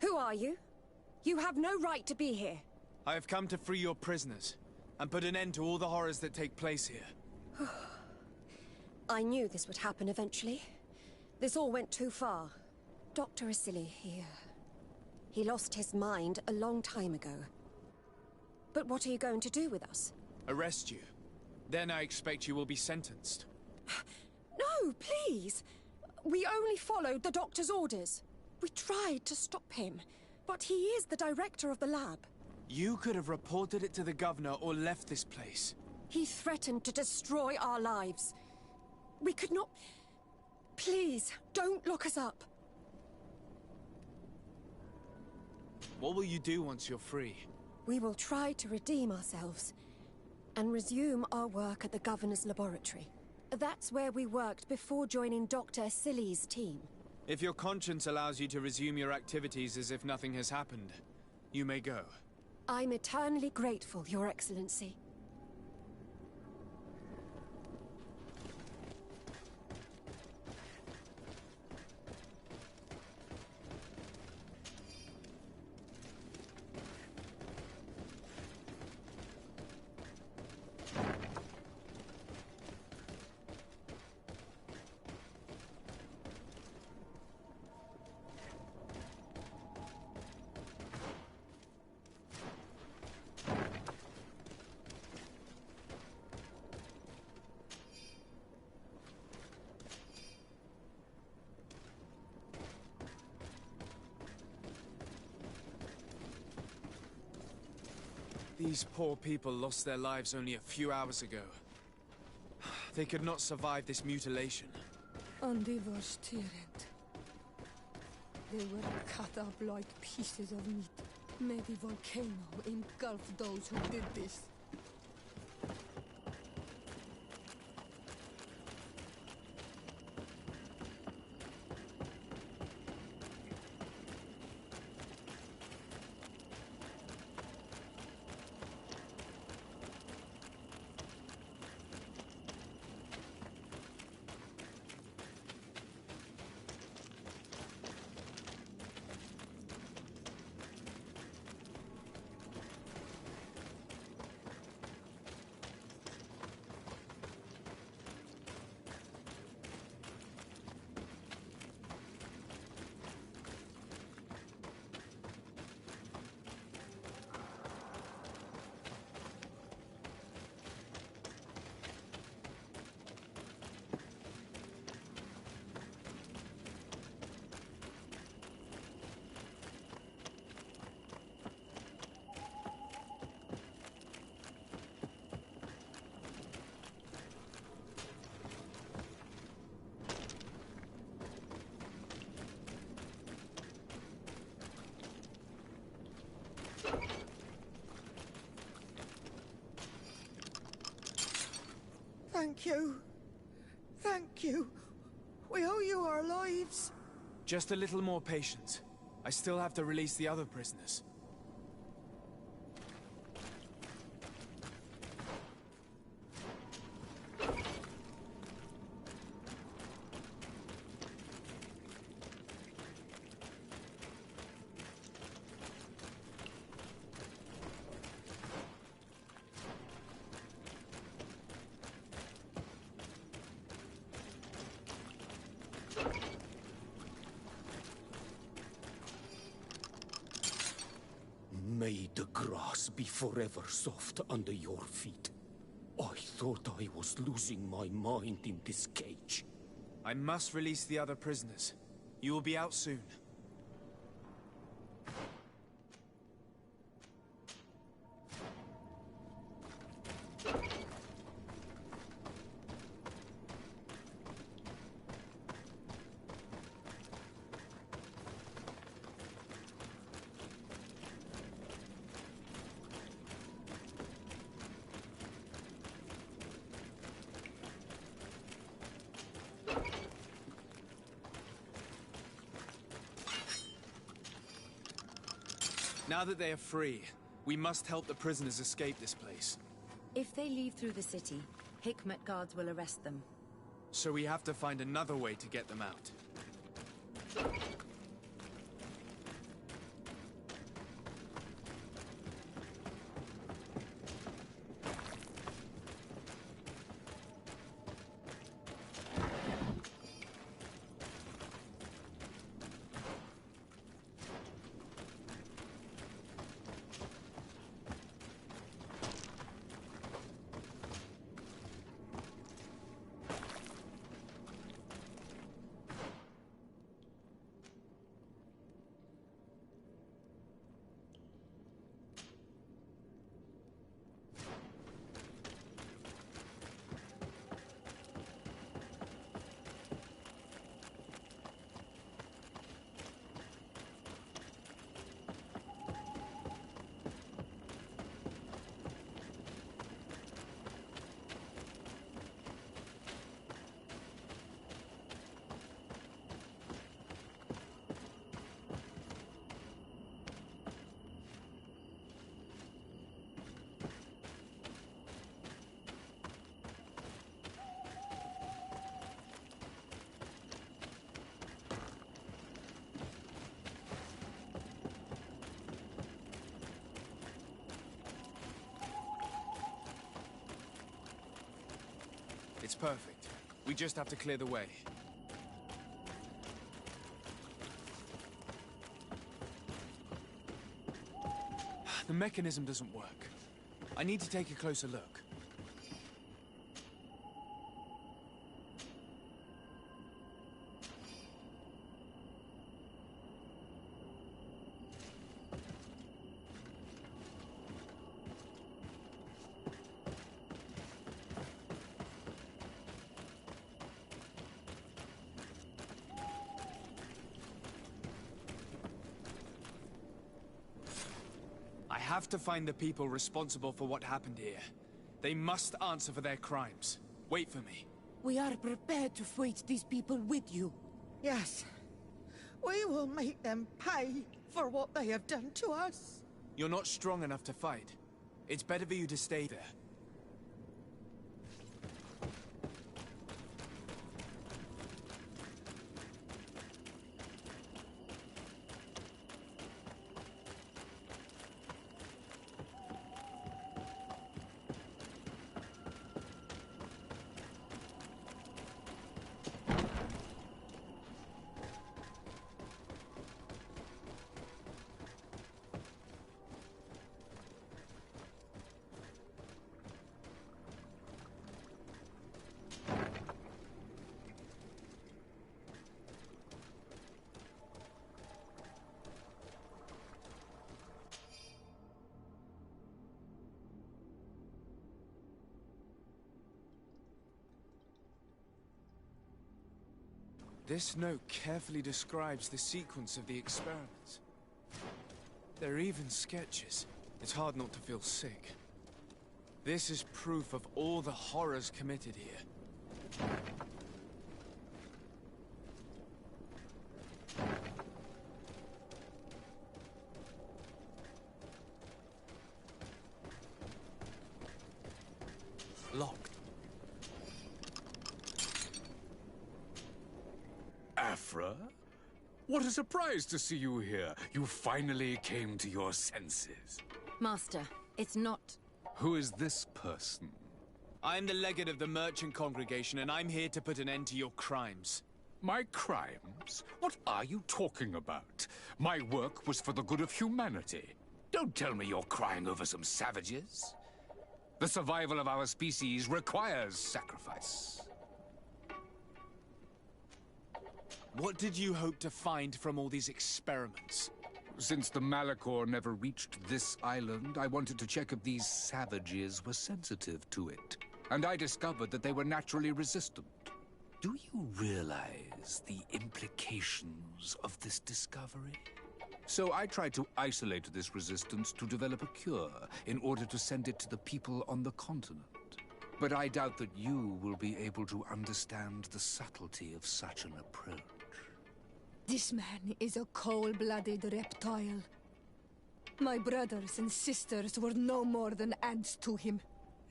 Who are you? You have no right to be here. I have come to free your prisoners, and put an end to all the horrors that take place here. I knew this would happen eventually. This all went too far. Dr. Asili, he lost his mind a long time ago. But what are you going to do with us? Arrest you. Then I expect you will be sentenced. No, please! We only followed the doctor's orders. We tried to stop him, but he is the director of the lab. You could have reported it to the governor or left this place. He threatened to destroy our lives. We could not... Please, don't lock us up. What will you do once you're free? We will try to redeem ourselves and resume our work at the governor's laboratory. That's where we worked before joining Dr. Asili's team. If your conscience allows you to resume your activities as if nothing has happened, you may go. I'm eternally grateful, Your Excellency. These poor people lost their lives only a few hours ago. They could not survive this mutilation. And they were tyrant. They were cut up like pieces of meat. May the volcano engulf those who did this. Thank you. Thank you. We owe you our lives. Just a little more patience. I still have to release the other prisoners. May the grass be forever soft under your feet. I thought I was losing my mind in this cage. I must release the other prisoners. You will be out soon. Now that they are free, we must help the prisoners escape this place. If they leave through the city, Hikmet guards will arrest them. So we have to find another way to get them out. It's perfect. We just have to clear the way. The mechanism doesn't work. I need to take a closer look. I have to find the people responsible for what happened here. They must answer for their crimes. Wait for me. We are prepared to fight these people with you. Yes. We will make them pay for what they have done to us. You're not strong enough to fight. It's better for you to stay there. This note carefully describes the sequence of the experiments. There are even sketches. It's hard not to feel sick. This is proof of all the horrors committed here. Locked. Afra? What a surprise to see you here. You finally came to your senses. Master, it's not... Who is this person? I'm the legate of the merchant congregation, and I'm here to put an end to your crimes. My crimes? What are you talking about? My work was for the good of humanity. Don't tell me you're crying over some savages. The survival of our species requires sacrifice. What did you hope to find from all these experiments? Since the Malachor never reached this island, I wanted to check if these savages were sensitive to it. And I discovered that they were naturally resistant. Do you realize the implications of this discovery? So I tried to isolate this resistance to develop a cure in order to send it to the people on the continent. But I doubt that you will be able to understand the subtlety of such an approach. This man is a cold-blooded reptile. My brothers and sisters were no more than ants to him.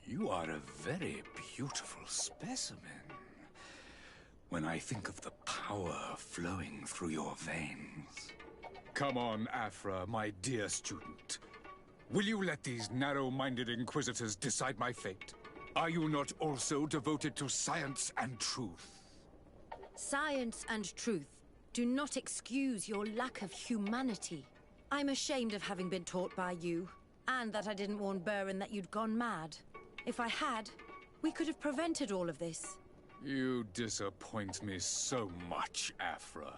You are a very beautiful specimen. When I think of the power flowing through your veins. Come on, Afra, my dear student. Will you let these narrow-minded inquisitors decide my fate? Are you not also devoted to science and truth? Science and truth do not excuse your lack of humanity. I'm ashamed of having been taught by you, and that I didn't warn Burin that you'd gone mad. If I had, we could have prevented all of this. You disappoint me so much, Afra.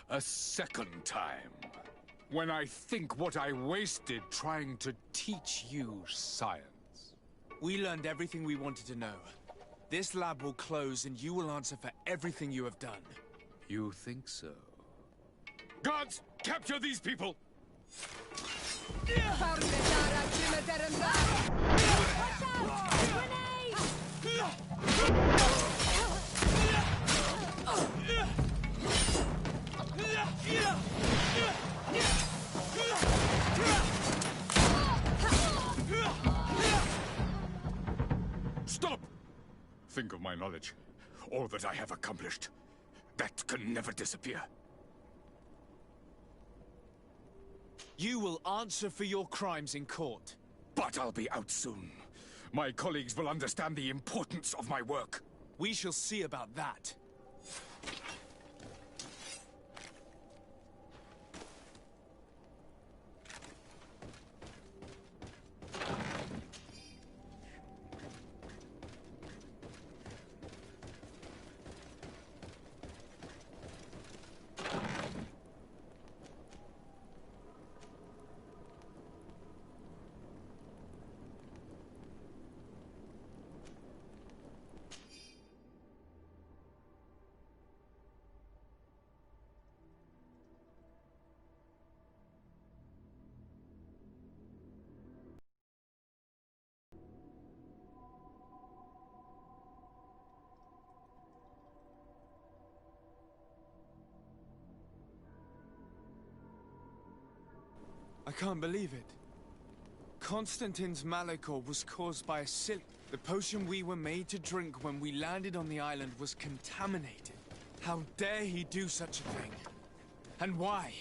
A second time. When I think what I wasted trying to teach you science. We learned everything we wanted to know. This lab will close and you will answer for everything you have done. You think so? Guards, capture these people! Watch out! Stop! Think of my knowledge. All that I have accomplished. That can never disappear. You will answer for your crimes in court. But I'll be out soon. My colleagues will understand the importance of my work. We shall see about that. I can't believe it. Constantine's Malachor was caused by a silk. The potion we were made to drink when we landed on the island was contaminated. How dare he do such a thing? And why?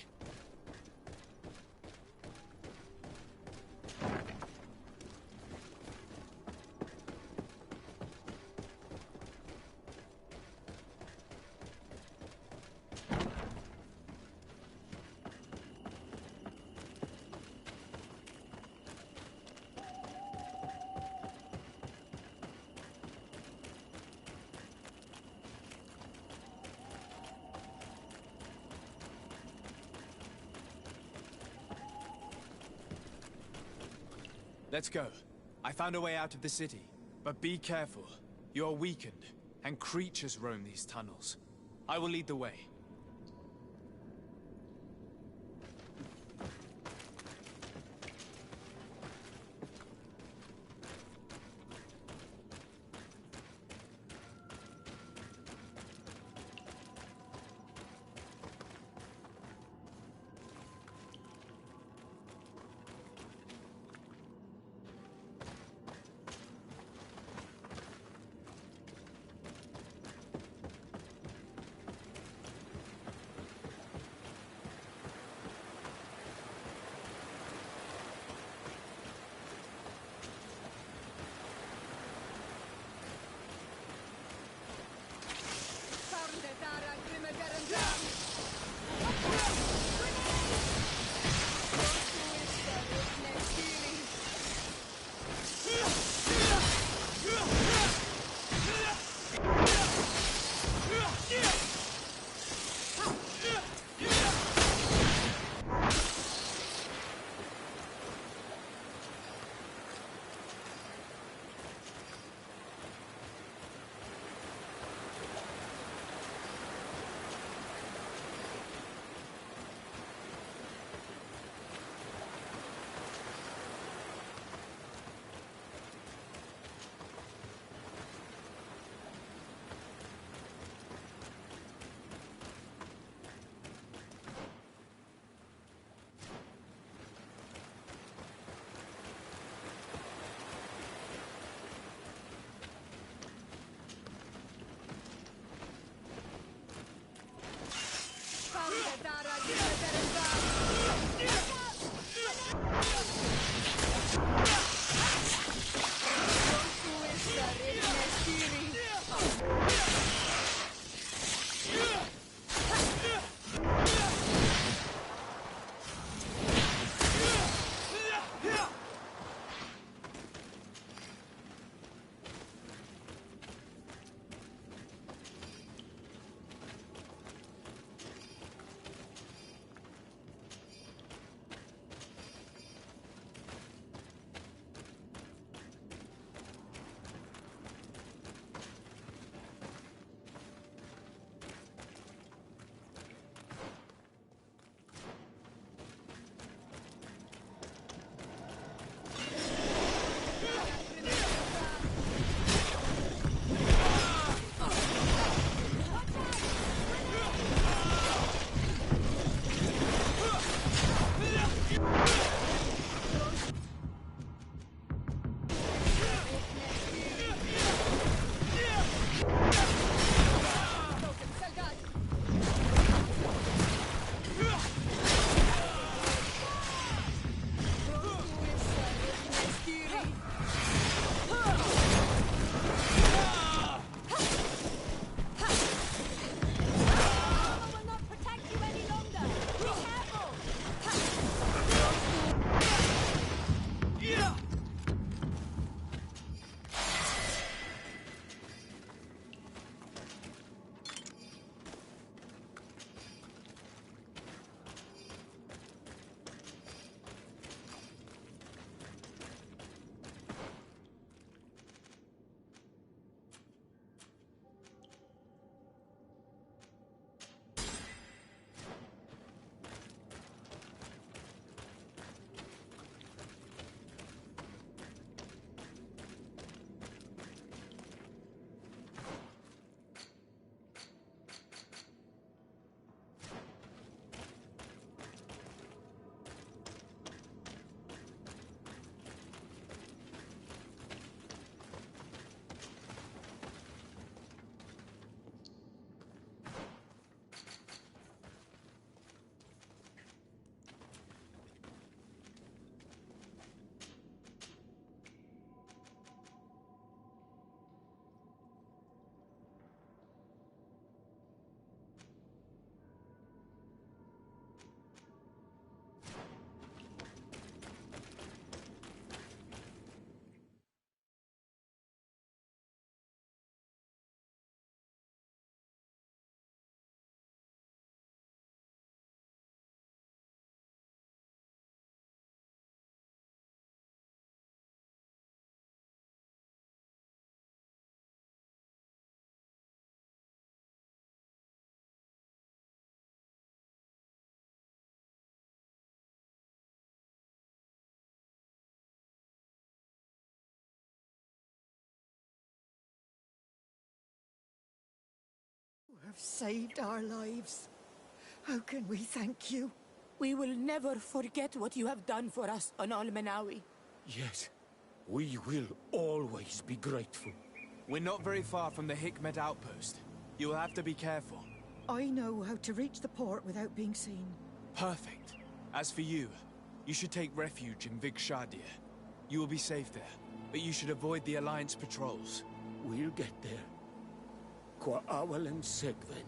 Let's go. I found a way out of the city. But be careful. You are weakened, and creatures roam these tunnels. I will lead the way. have saved our lives. How can we thank you? We will never forget what you have done for us on Almenawi. Yes, we will always be grateful. We're not very far from the Hikmet outpost. You'll have to be careful. I know how to reach the port without being seen. Perfect. As for you, you should take refuge in Vigshadir. You will be safe there, but you should avoid the Alliance patrols. We'll get there. Qua awalen segven.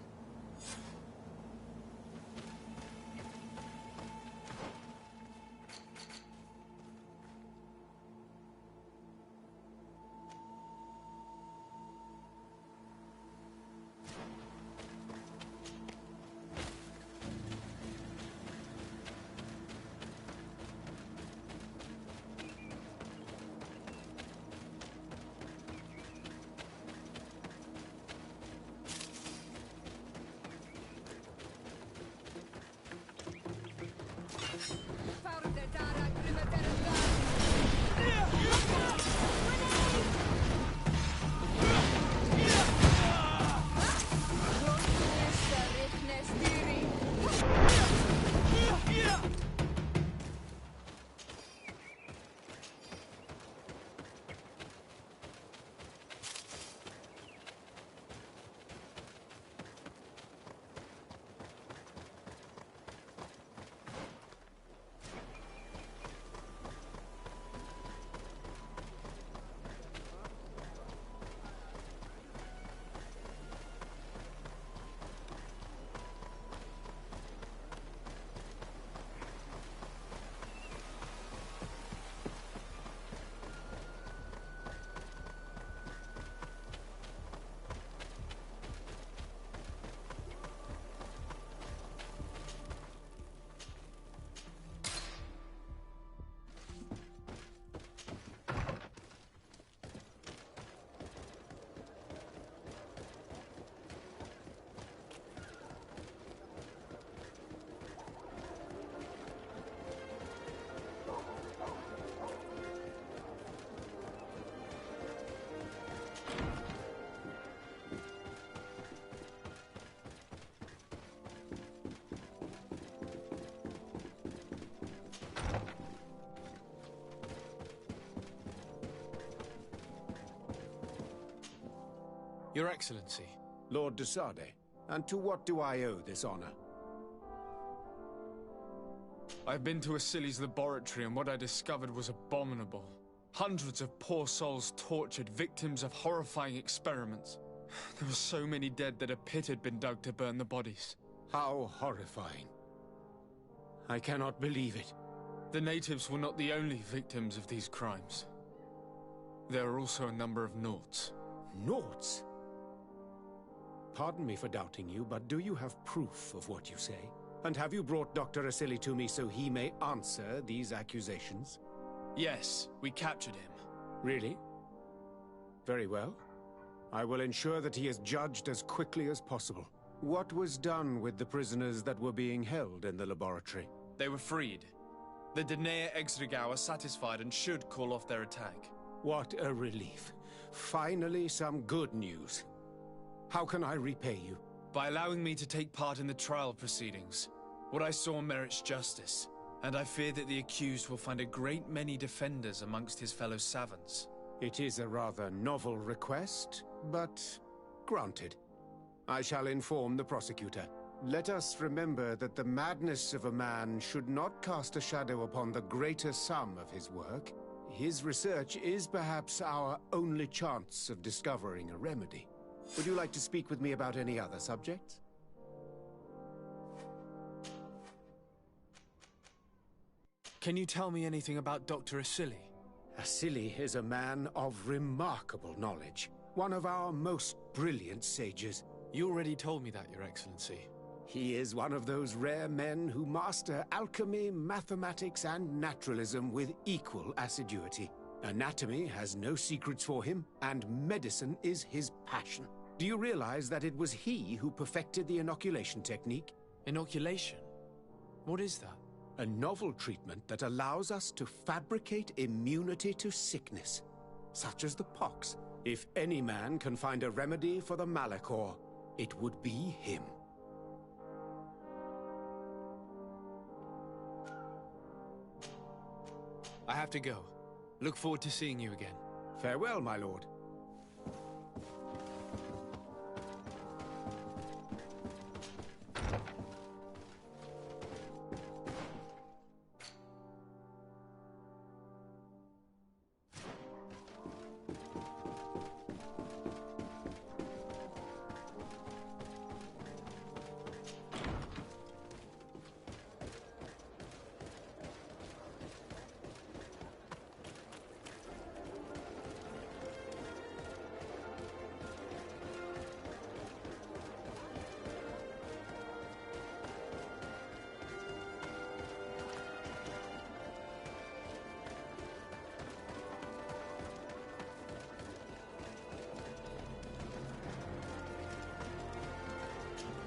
Your Excellency. Lord de Sade, and to what do I owe this honor? I've been to Asili's laboratory and what I discovered was abominable. Hundreds of poor souls tortured, victims of horrifying experiments. There were so many dead that a pit had been dug to burn the bodies. How horrifying. I cannot believe it. The natives were not the only victims of these crimes. There are also a number of Nauts. Nauts? Pardon me for doubting you, but do you have proof of what you say? And have you brought Dr. Asili to me so he may answer these accusations? Yes, we captured him. Really? Very well. I will ensure that he is judged as quickly as possible. What was done with the prisoners that were being held in the laboratory? They were freed. The Danae Exregau are satisfied and should call off their attack. What a relief. Finally, some good news. How can I repay you? By allowing me to take part in the trial proceedings. What I saw merits justice, and I fear that the accused will find a great many defenders amongst his fellow savants. It is a rather novel request, but granted. I shall inform the prosecutor. Let us remember that the madness of a man should not cast a shadow upon the greater sum of his work. His research is perhaps our only chance of discovering a remedy. Would you like to speak with me about any other subjects? Can you tell me anything about Dr. Asili? Asili is a man of remarkable knowledge. One of our most brilliant sages. You already told me that, Your Excellency. He is one of those rare men who master alchemy, mathematics, and naturalism with equal assiduity. Anatomy has no secrets for him, and medicine is his passion. Do you realize that it was he who perfected the inoculation technique? Inoculation? What is that? A novel treatment that allows us to fabricate immunity to sickness, such as the pox. If any man can find a remedy for the Malachor, it would be him. I have to go. Look forward to seeing you again. Farewell, my lord.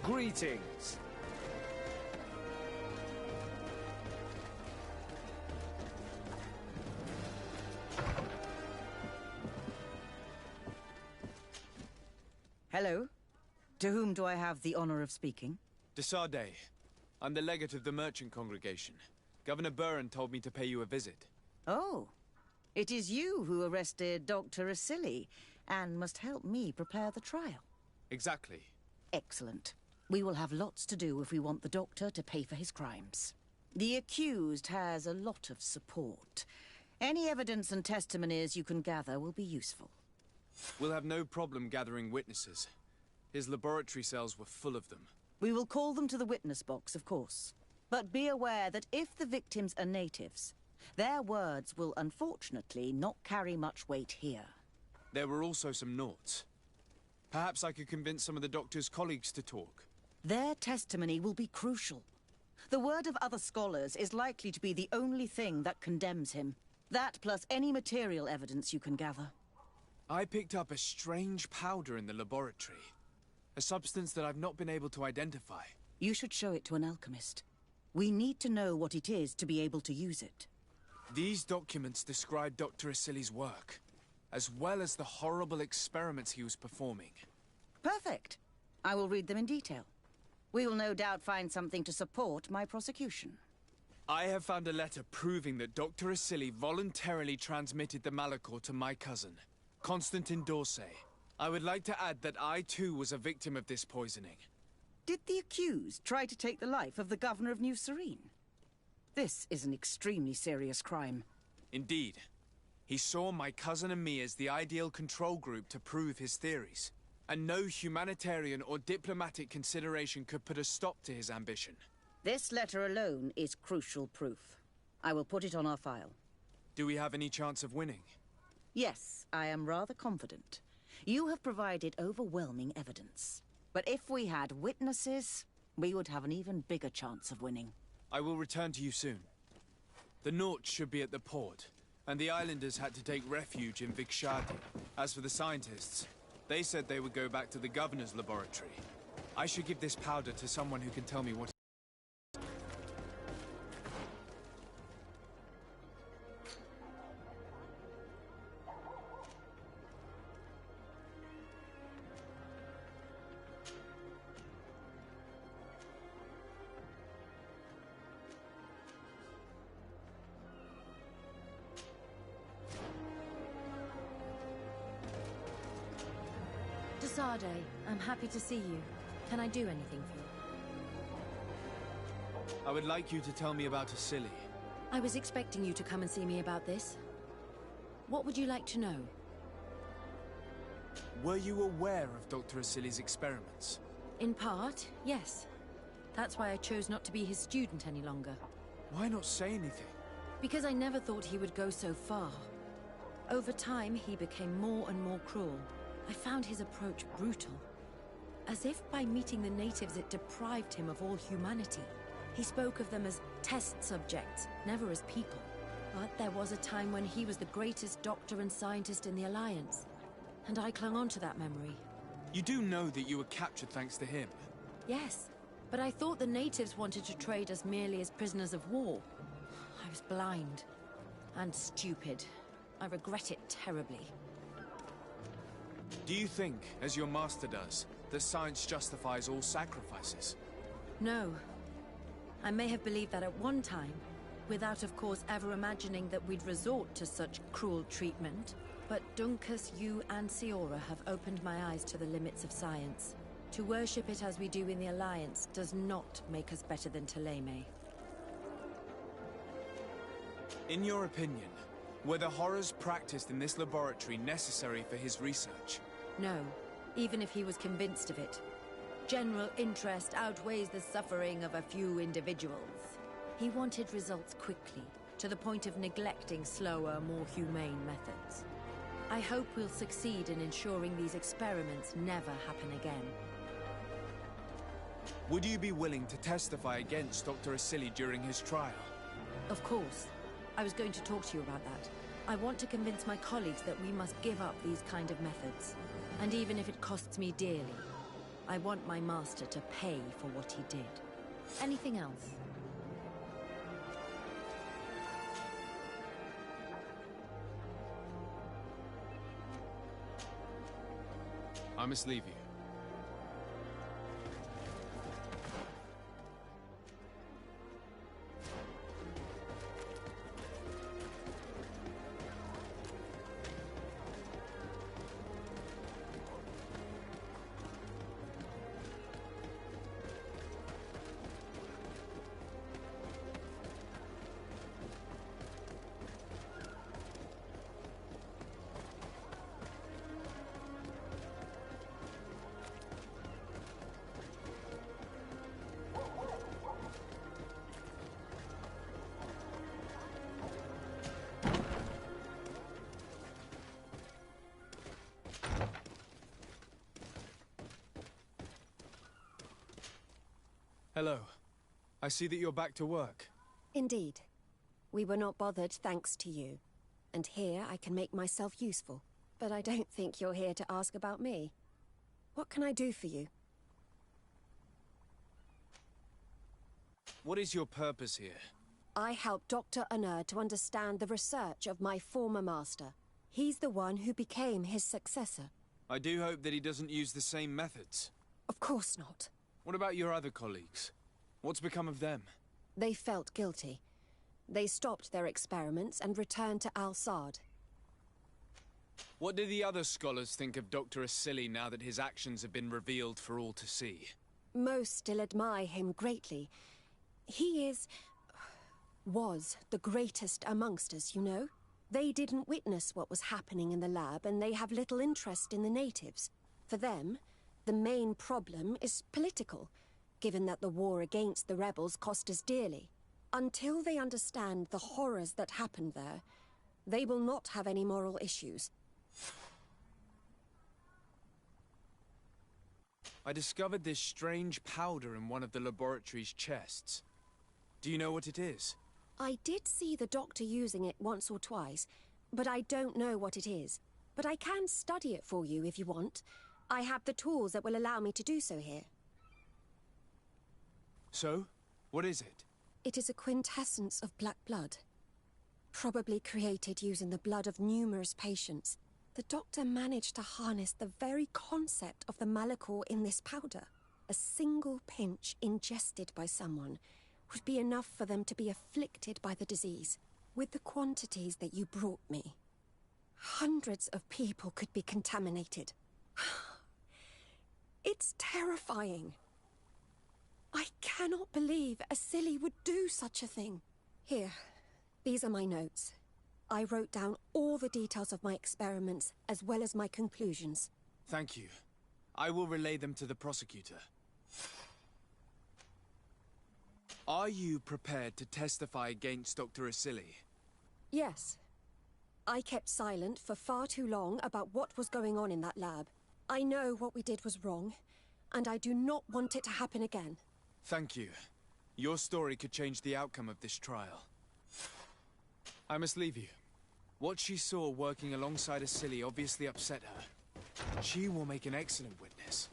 Greetings. Hello. To whom do I have the honor of speaking? DeSardet. I'm the legate of the merchant congregation. Governor Buran told me to pay you a visit. Oh. It is you who arrested Dr. Asili and must help me prepare the trial. Exactly. Excellent. We will have lots to do if we want the Doctor to pay for his crimes. The accused has a lot of support. Any evidence and testimonies you can gather will be useful. We'll have no problem gathering witnesses. His laboratory cells were full of them. We will call them to the witness box, of course. But be aware that if the victims are natives, their words will unfortunately not carry much weight here. There were also some Nauts. Perhaps I could convince some of the Doctor's colleagues to talk. Their testimony will be crucial. The word of other scholars is likely to be the only thing that condemns him. That plus any material evidence you can gather. I picked up a strange powder in the laboratory. A substance that I've not been able to identify. You should show it to an alchemist. We need to know what it is to be able to use it. These documents describe Dr. Asili's work, as well as the horrible experiments he was performing. Perfect. I will read them in detail. We will no doubt find something to support my prosecution. I have found a letter proving that Dr. Asili voluntarily transmitted the Malachor to my cousin, Constantin d'Orsay. I would like to add that I too was a victim of this poisoning. Did the accused try to take the life of the governor of New Serene? This is an extremely serious crime. Indeed. He saw my cousin and me as the ideal control group to prove his theories. And no humanitarian or diplomatic consideration could put a stop to his ambition. This letter alone is crucial proof. I will put it on our file. Do we have any chance of winning? Yes, I am rather confident. You have provided overwhelming evidence. But if we had witnesses, we would have an even bigger chance of winning. I will return to you soon. The Nauts should be at the port, and the islanders had to take refuge in Vikshadi. As for the scientists, they said they would go back to the governor's laboratory. I should give this powder to someone who can tell me what... DeSardet, I'm happy to see you. Can I do anything for you? I would like you to tell me about Asili. I was expecting you to come and see me about this. What would you like to know? Were you aware of Dr. Asili's experiments? In part, yes. That's why I chose not to be his student any longer. Why not say anything? Because I never thought he would go so far. Over time, he became more and more cruel. I found his approach brutal. As if by meeting the natives it deprived him of all humanity. He spoke of them as test subjects, never as people. But there was a time when he was the greatest doctor and scientist in the Alliance. And I clung on to that memory. You do know that you were captured thanks to him? Yes, but I thought the natives wanted to trade us merely as prisoners of war. I was blind. And stupid. I regret it terribly. Do you think, as your master does, that science justifies all sacrifices. No. I may have believed that at one time, without of course ever imagining that we'd resort to such cruel treatment. But Dunkus, you and Siora have opened my eyes to the limits of science. To worship it as we do in the Alliance does not make us better than Thélème. In your opinion, were the horrors practiced in this laboratory necessary for his research? No, even if he was convinced of it. General interest outweighs the suffering of a few individuals. He wanted results quickly, to the point of neglecting slower, more humane methods. I hope we'll succeed in ensuring these experiments never happen again. Would you be willing to testify against Dr. Asili during his trial? Of course. I was going to talk to you about that. I want to convince my colleagues that we must give up these kind of methods. And even if it costs me dearly, I want my master to pay for what he did. Anything else? I must leave you. Hello. I see that you're back to work. Indeed. We were not bothered thanks to you. And here I can make myself useful. But I don't think you're here to ask about me. What can I do for you? What is your purpose here? I helped Dr. Unur to understand the research of my former master. He's the one who became his successor. I do hope that he doesn't use the same methods. Of course not. What about your other colleagues? What's become of them? They felt guilty. They stopped their experiments and returned to Al-Sad. What do the other scholars think of Dr. Asili now that his actions have been revealed for all to see? Most still admire him greatly. He was the greatest amongst us, you know? They didn't witness what was happening in the lab, and they have little interest in the natives. For them, the main problem is political, given that the war against the rebels cost us dearly. Until they understand the horrors that happened there, they will not have any moral issues. I discovered this strange powder in one of the laboratory's chests. Do you know what it is? I did see the doctor using it once or twice, but I don't know what it is. But I can study it for you if you want. I have the tools that will allow me to do so here. So? What is it? It is a quintessence of black blood. Probably created using the blood of numerous patients. The doctor managed to harness the very concept of the Malachor in this powder. A single pinch ingested by someone would be enough for them to be afflicted by the disease. With the quantities that you brought me, hundreds of people could be contaminated. It's terrifying. I cannot believe Asili would do such a thing. Here, these are my notes. I wrote down all the details of my experiments, as well as my conclusions. Thank you. I will relay them to the prosecutor. Are you prepared to testify against Dr. Asili? Yes. I kept silent for far too long about what was going on in that lab. I know what we did was wrong, and I do not want it to happen again. Thank you. Your story could change the outcome of this trial. I must leave you. What she saw working alongside Asili obviously upset her. She will make an excellent witness.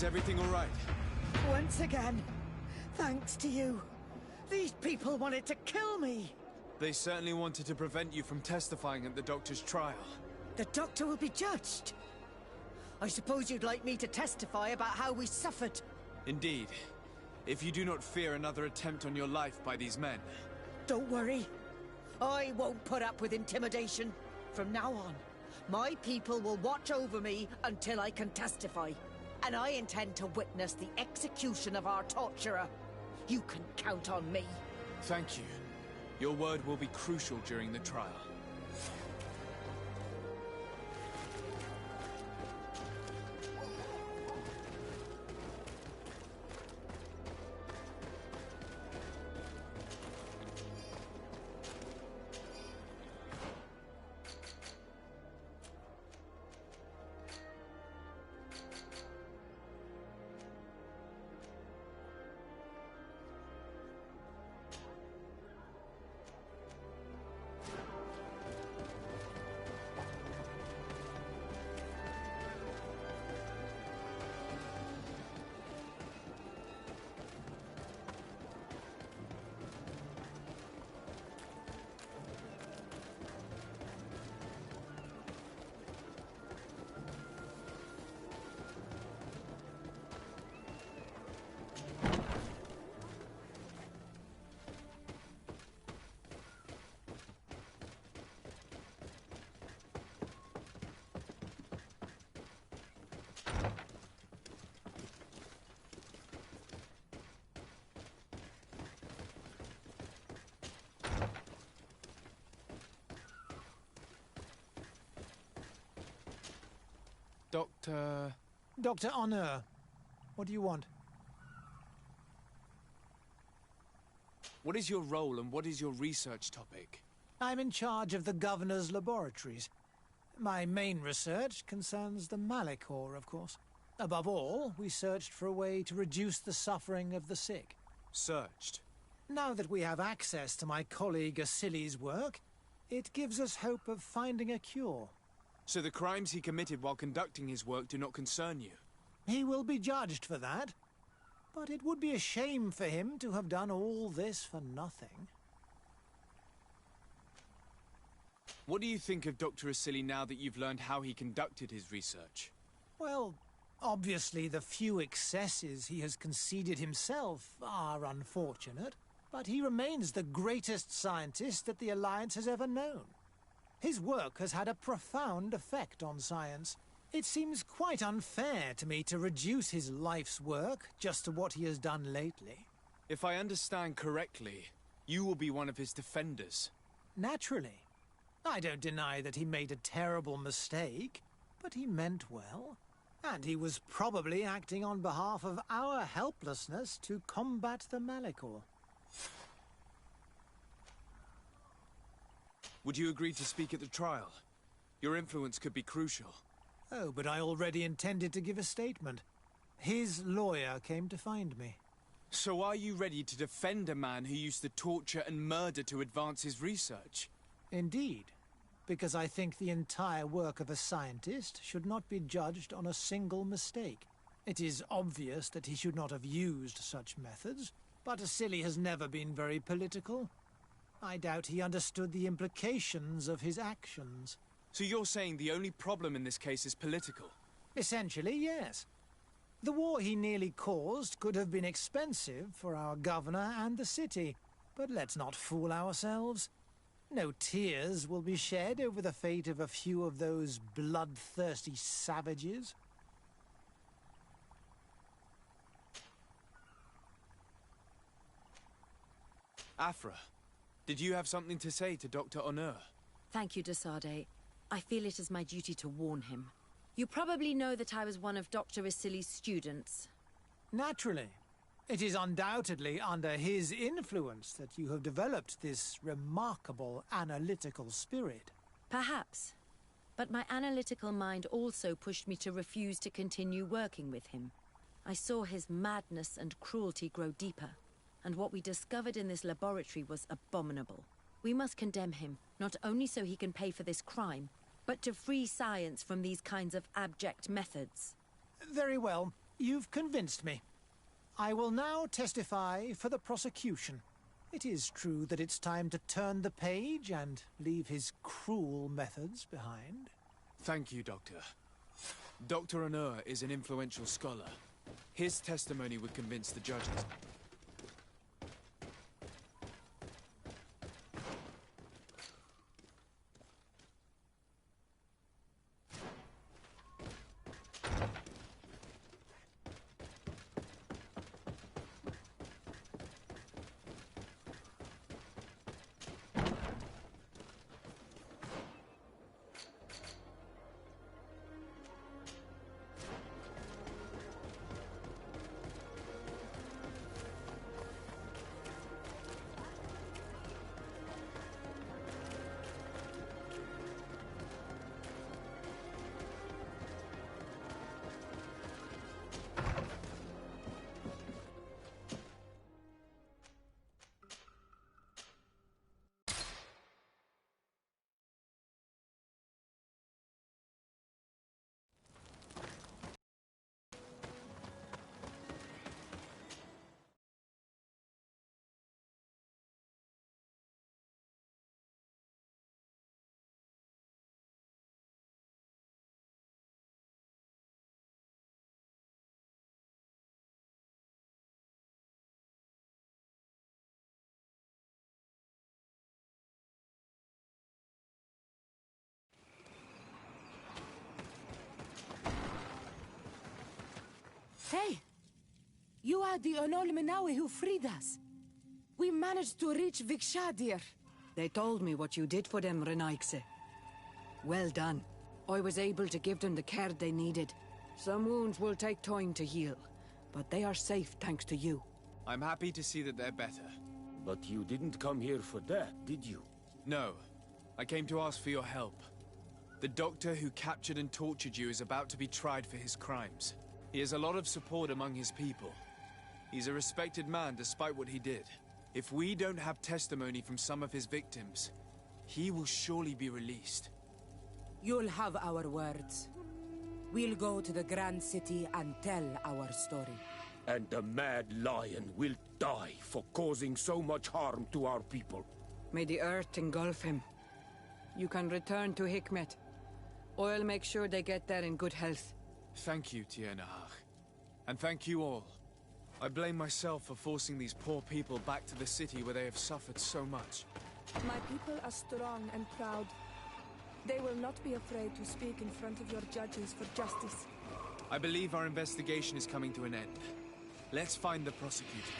Is everything all right? Once again, thanks to you. These people wanted to kill me. They certainly wanted to prevent you from testifying at the Doctor's trial. The Doctor will be judged. I suppose you'd like me to testify about how we suffered. Indeed. If you do not fear another attempt on your life by these men. Don't worry. I won't put up with intimidation. From now on, my people will watch over me until I can testify. And I intend to witness the execution of our torturer. You can count on me. Thank you. Your word will be crucial during the trial. Dr. Honor, what do you want? What is your role and what is your research topic? I'm in charge of the Governor's laboratories. My main research concerns the Malachor, of course. Above all, we searched for a way to reduce the suffering of the sick. Searched? Now that we have access to my colleague Asili's work, it gives us hope of finding a cure. So the crimes he committed while conducting his work do not concern you? He will be judged for that. But it would be a shame for him to have done all this for nothing. What do you think of Dr. Asili now that you've learned how he conducted his research? Well, obviously the few excesses he has conceded himself are unfortunate, but he remains the greatest scientist that the Alliance has ever known. His work has had a profound effect on science. It seems quite unfair to me to reduce his life's work just to what he has done lately. If I understand correctly, you will be one of his defenders. Naturally. I don't deny that he made a terrible mistake, but he meant well. And he was probably acting on behalf of our helplessness to combat the Malachor. Would you agree to speak at the trial? Your influence could be crucial. Oh, but I already intended to give a statement. His lawyer came to find me. So are you ready to defend a man who used to torture and murder to advance his research? Indeed, because I think the entire work of a scientist should not be judged on a single mistake. It is obvious that he should not have used such methods, but Asili has never been very political. I doubt he understood the implications of his actions. So you're saying the only problem in this case is political? Essentially, yes. The war he nearly caused could have been expensive for our governor and the city, but let's not fool ourselves. No tears will be shed over the fate of a few of those bloodthirsty savages. Afra, did you have something to say to Dr. Honor? Thank you, Desade. I feel it is my duty to warn him. You probably know that I was one of Dr. Asili's students. Naturally. It is undoubtedly under his influence that you have developed this remarkable analytical spirit. Perhaps. But my analytical mind also pushed me to refuse to continue working with him. I saw his madness and cruelty grow deeper, and what we discovered in this laboratory was abominable. We must condemn him, not only so he can pay for this crime, but to free science from these kinds of abject methods. Very well. You've convinced me. I will now testify for the prosecution. It is true that it's time to turn the page and leave his cruel methods behind. Thank you, Doctor. Dr. Onur is an influential scholar. His testimony would convince the judges. Hey! You are the Onol Menawi who freed us. We managed to reach Vikshadir. They told me what you did for them, Renaikse. Well done. I was able to give them the care they needed. Some wounds will take time to heal, but they are safe thanks to you. I'm happy to see that they're better. But you didn't come here for that, did you? No. I came to ask for your help. The doctor who captured and tortured you is about to be tried for his crimes. He has a lot of support among his people. He's a respected man despite what he did. If we don't have testimony from some of his victims, he will surely be released. You'll have our words. We'll go to the Grand City and tell our story. And the Mad Lion will die for causing so much harm to our people. May the earth engulf him. You can return to Hikmet. I'll make sure they get there in good health. Thank you, Tiernahach. And thank you all. I blame myself for forcing these poor people back to the city where they have suffered so much. My people are strong and proud. They will not be afraid to speak in front of your judges for justice. I believe our investigation is coming to an end. Let's find the prosecutor.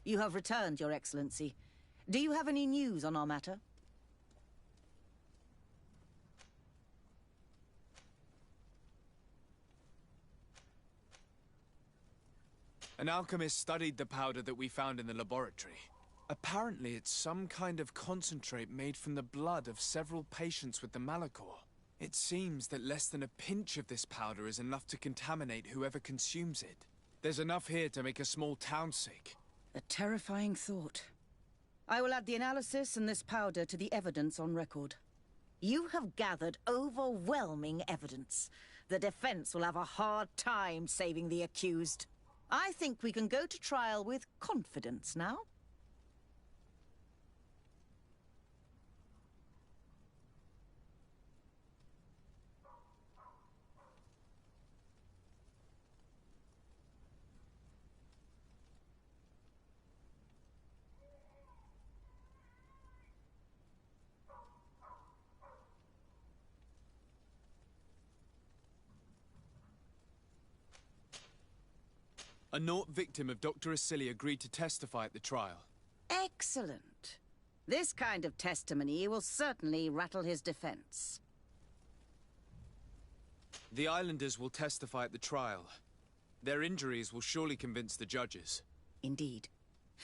You have returned, Your Excellency. Do you have any news on our matter? An alchemist studied the powder that we found in the laboratory. Apparently, it's some kind of concentrate made from the blood of several patients with the Malachor. It seems that less than a pinch of this powder is enough to contaminate whoever consumes it. There's enough here to make a small town sick. A terrifying thought. I will add the analysis and this powder to the evidence on record. You have gathered overwhelming evidence. The defense will have a hard time saving the accused. I think we can go to trial with confidence now. A Nort victim of Dr. Asili agreed to testify at the trial. Excellent. This kind of testimony will certainly rattle his defense. The islanders will testify at the trial. Their injuries will surely convince the judges. Indeed.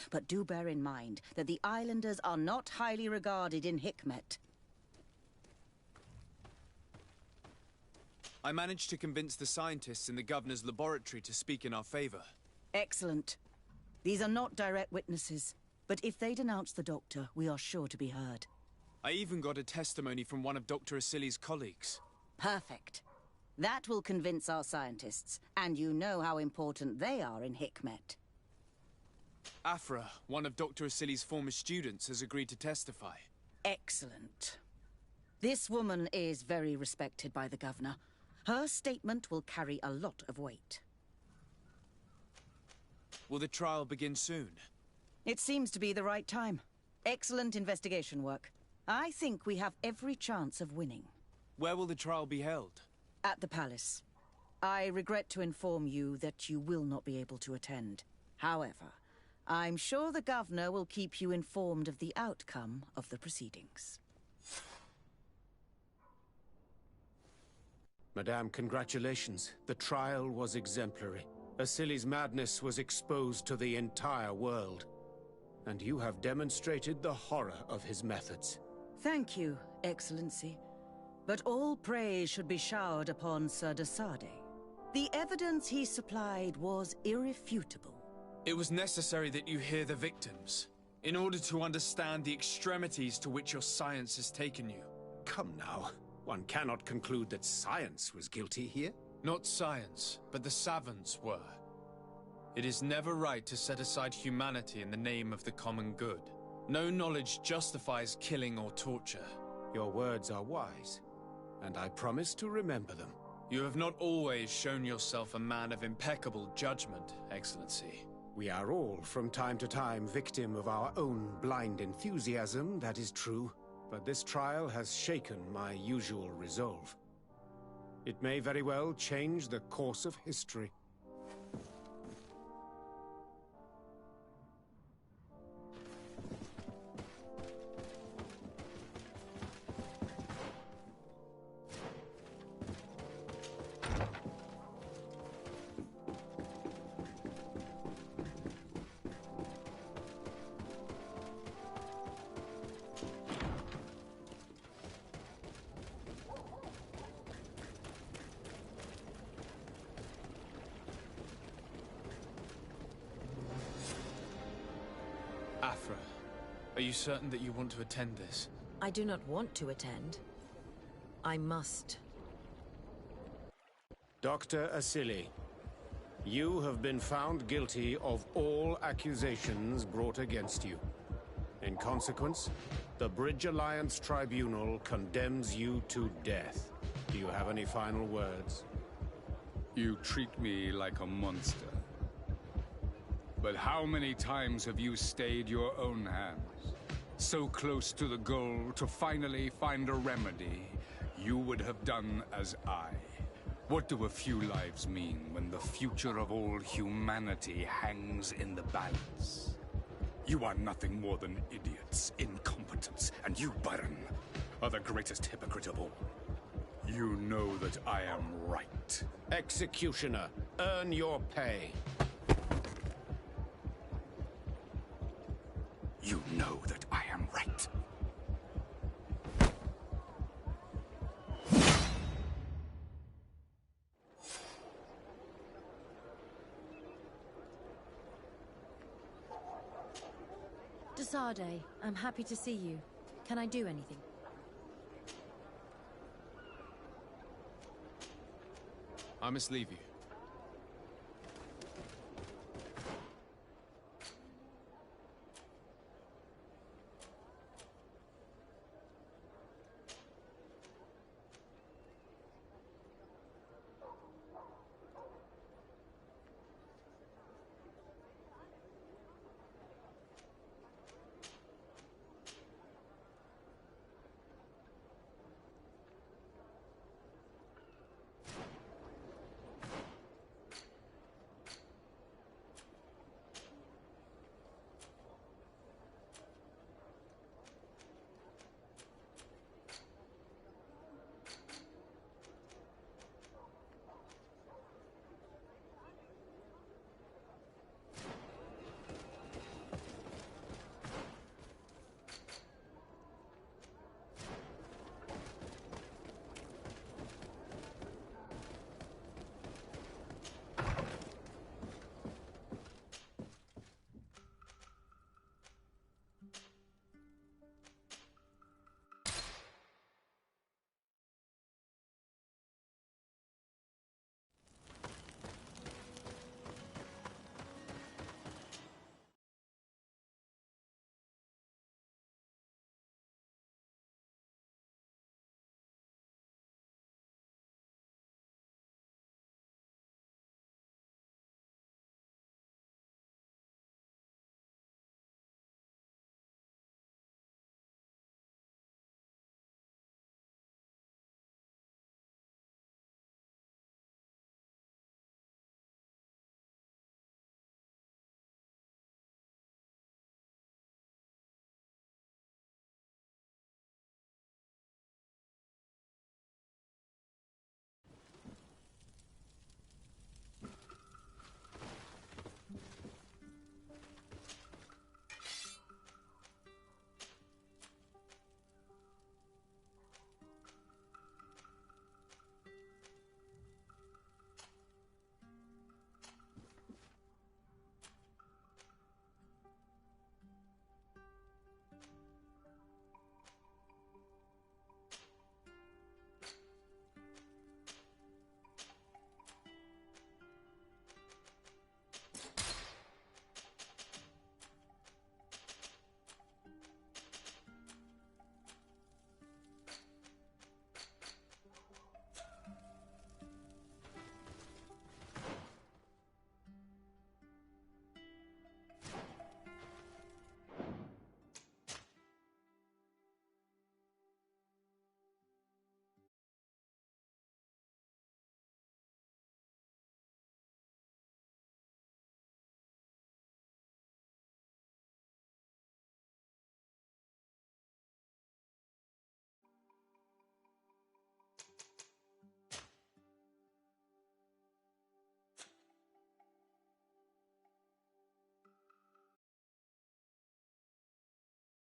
But do bear in mind that the islanders are not highly regarded in Hikmet. I managed to convince the scientists in the governor's laboratory to speak in our favor. Excellent. These are not direct witnesses, but if they denounce the doctor, we are sure to be heard. I even got a testimony from one of Dr. Asili's colleagues. Perfect. That will convince our scientists, and you know how important they are in Hikmet. Afra, one of Dr. Asili's former students, has agreed to testify. Excellent. This woman is very respected by the governor. Her statement will carry a lot of weight. Will the trial begin soon? It seems to be the right time. Excellent investigation work. I think we have every chance of winning. Where will the trial be held? At the palace. I regret to inform you that you will not be able to attend. However, I'm sure the governor will keep you informed of the outcome of the proceedings. Madame, congratulations. The trial was exemplary. Asili's madness was exposed to the entire world. And you have demonstrated the horror of his methods. Thank you, Excellency. But all praise should be showered upon Sir Desade. The evidence he supplied was irrefutable. It was necessary that you hear the victims, in order to understand the extremities to which your science has taken you. Come now. One cannot conclude that science was guilty here. Not science, but the savants were. It is never right to set aside humanity in the name of the common good. No knowledge justifies killing or torture. Your words are wise, and I promise to remember them. You have not always shown yourself a man of impeccable judgment, Excellency. We are all, from time to time, victim of our own blind enthusiasm, that is true. But this trial has shaken my usual resolve. It may very well change the course of history. Afra, are you certain that you want to attend this? I do not want to attend. I must. Dr. Asili, you have been found guilty of all accusations brought against you. In consequence, the Bridge Alliance Tribunal condemns you to death. Do you have any final words? You treat me like a monster. But how many times have you stayed your own hands? So close to the goal to finally find a remedy, you would have done as I. What do a few lives mean when the future of all humanity hangs in the balance? You are nothing more than idiots, incompetents, and you, Baron, are the greatest hypocrite of all. You know that I am right. Executioner, earn your pay. You know that I am right. Sade. I'm happy to see you. Can I do anything? I must leave you.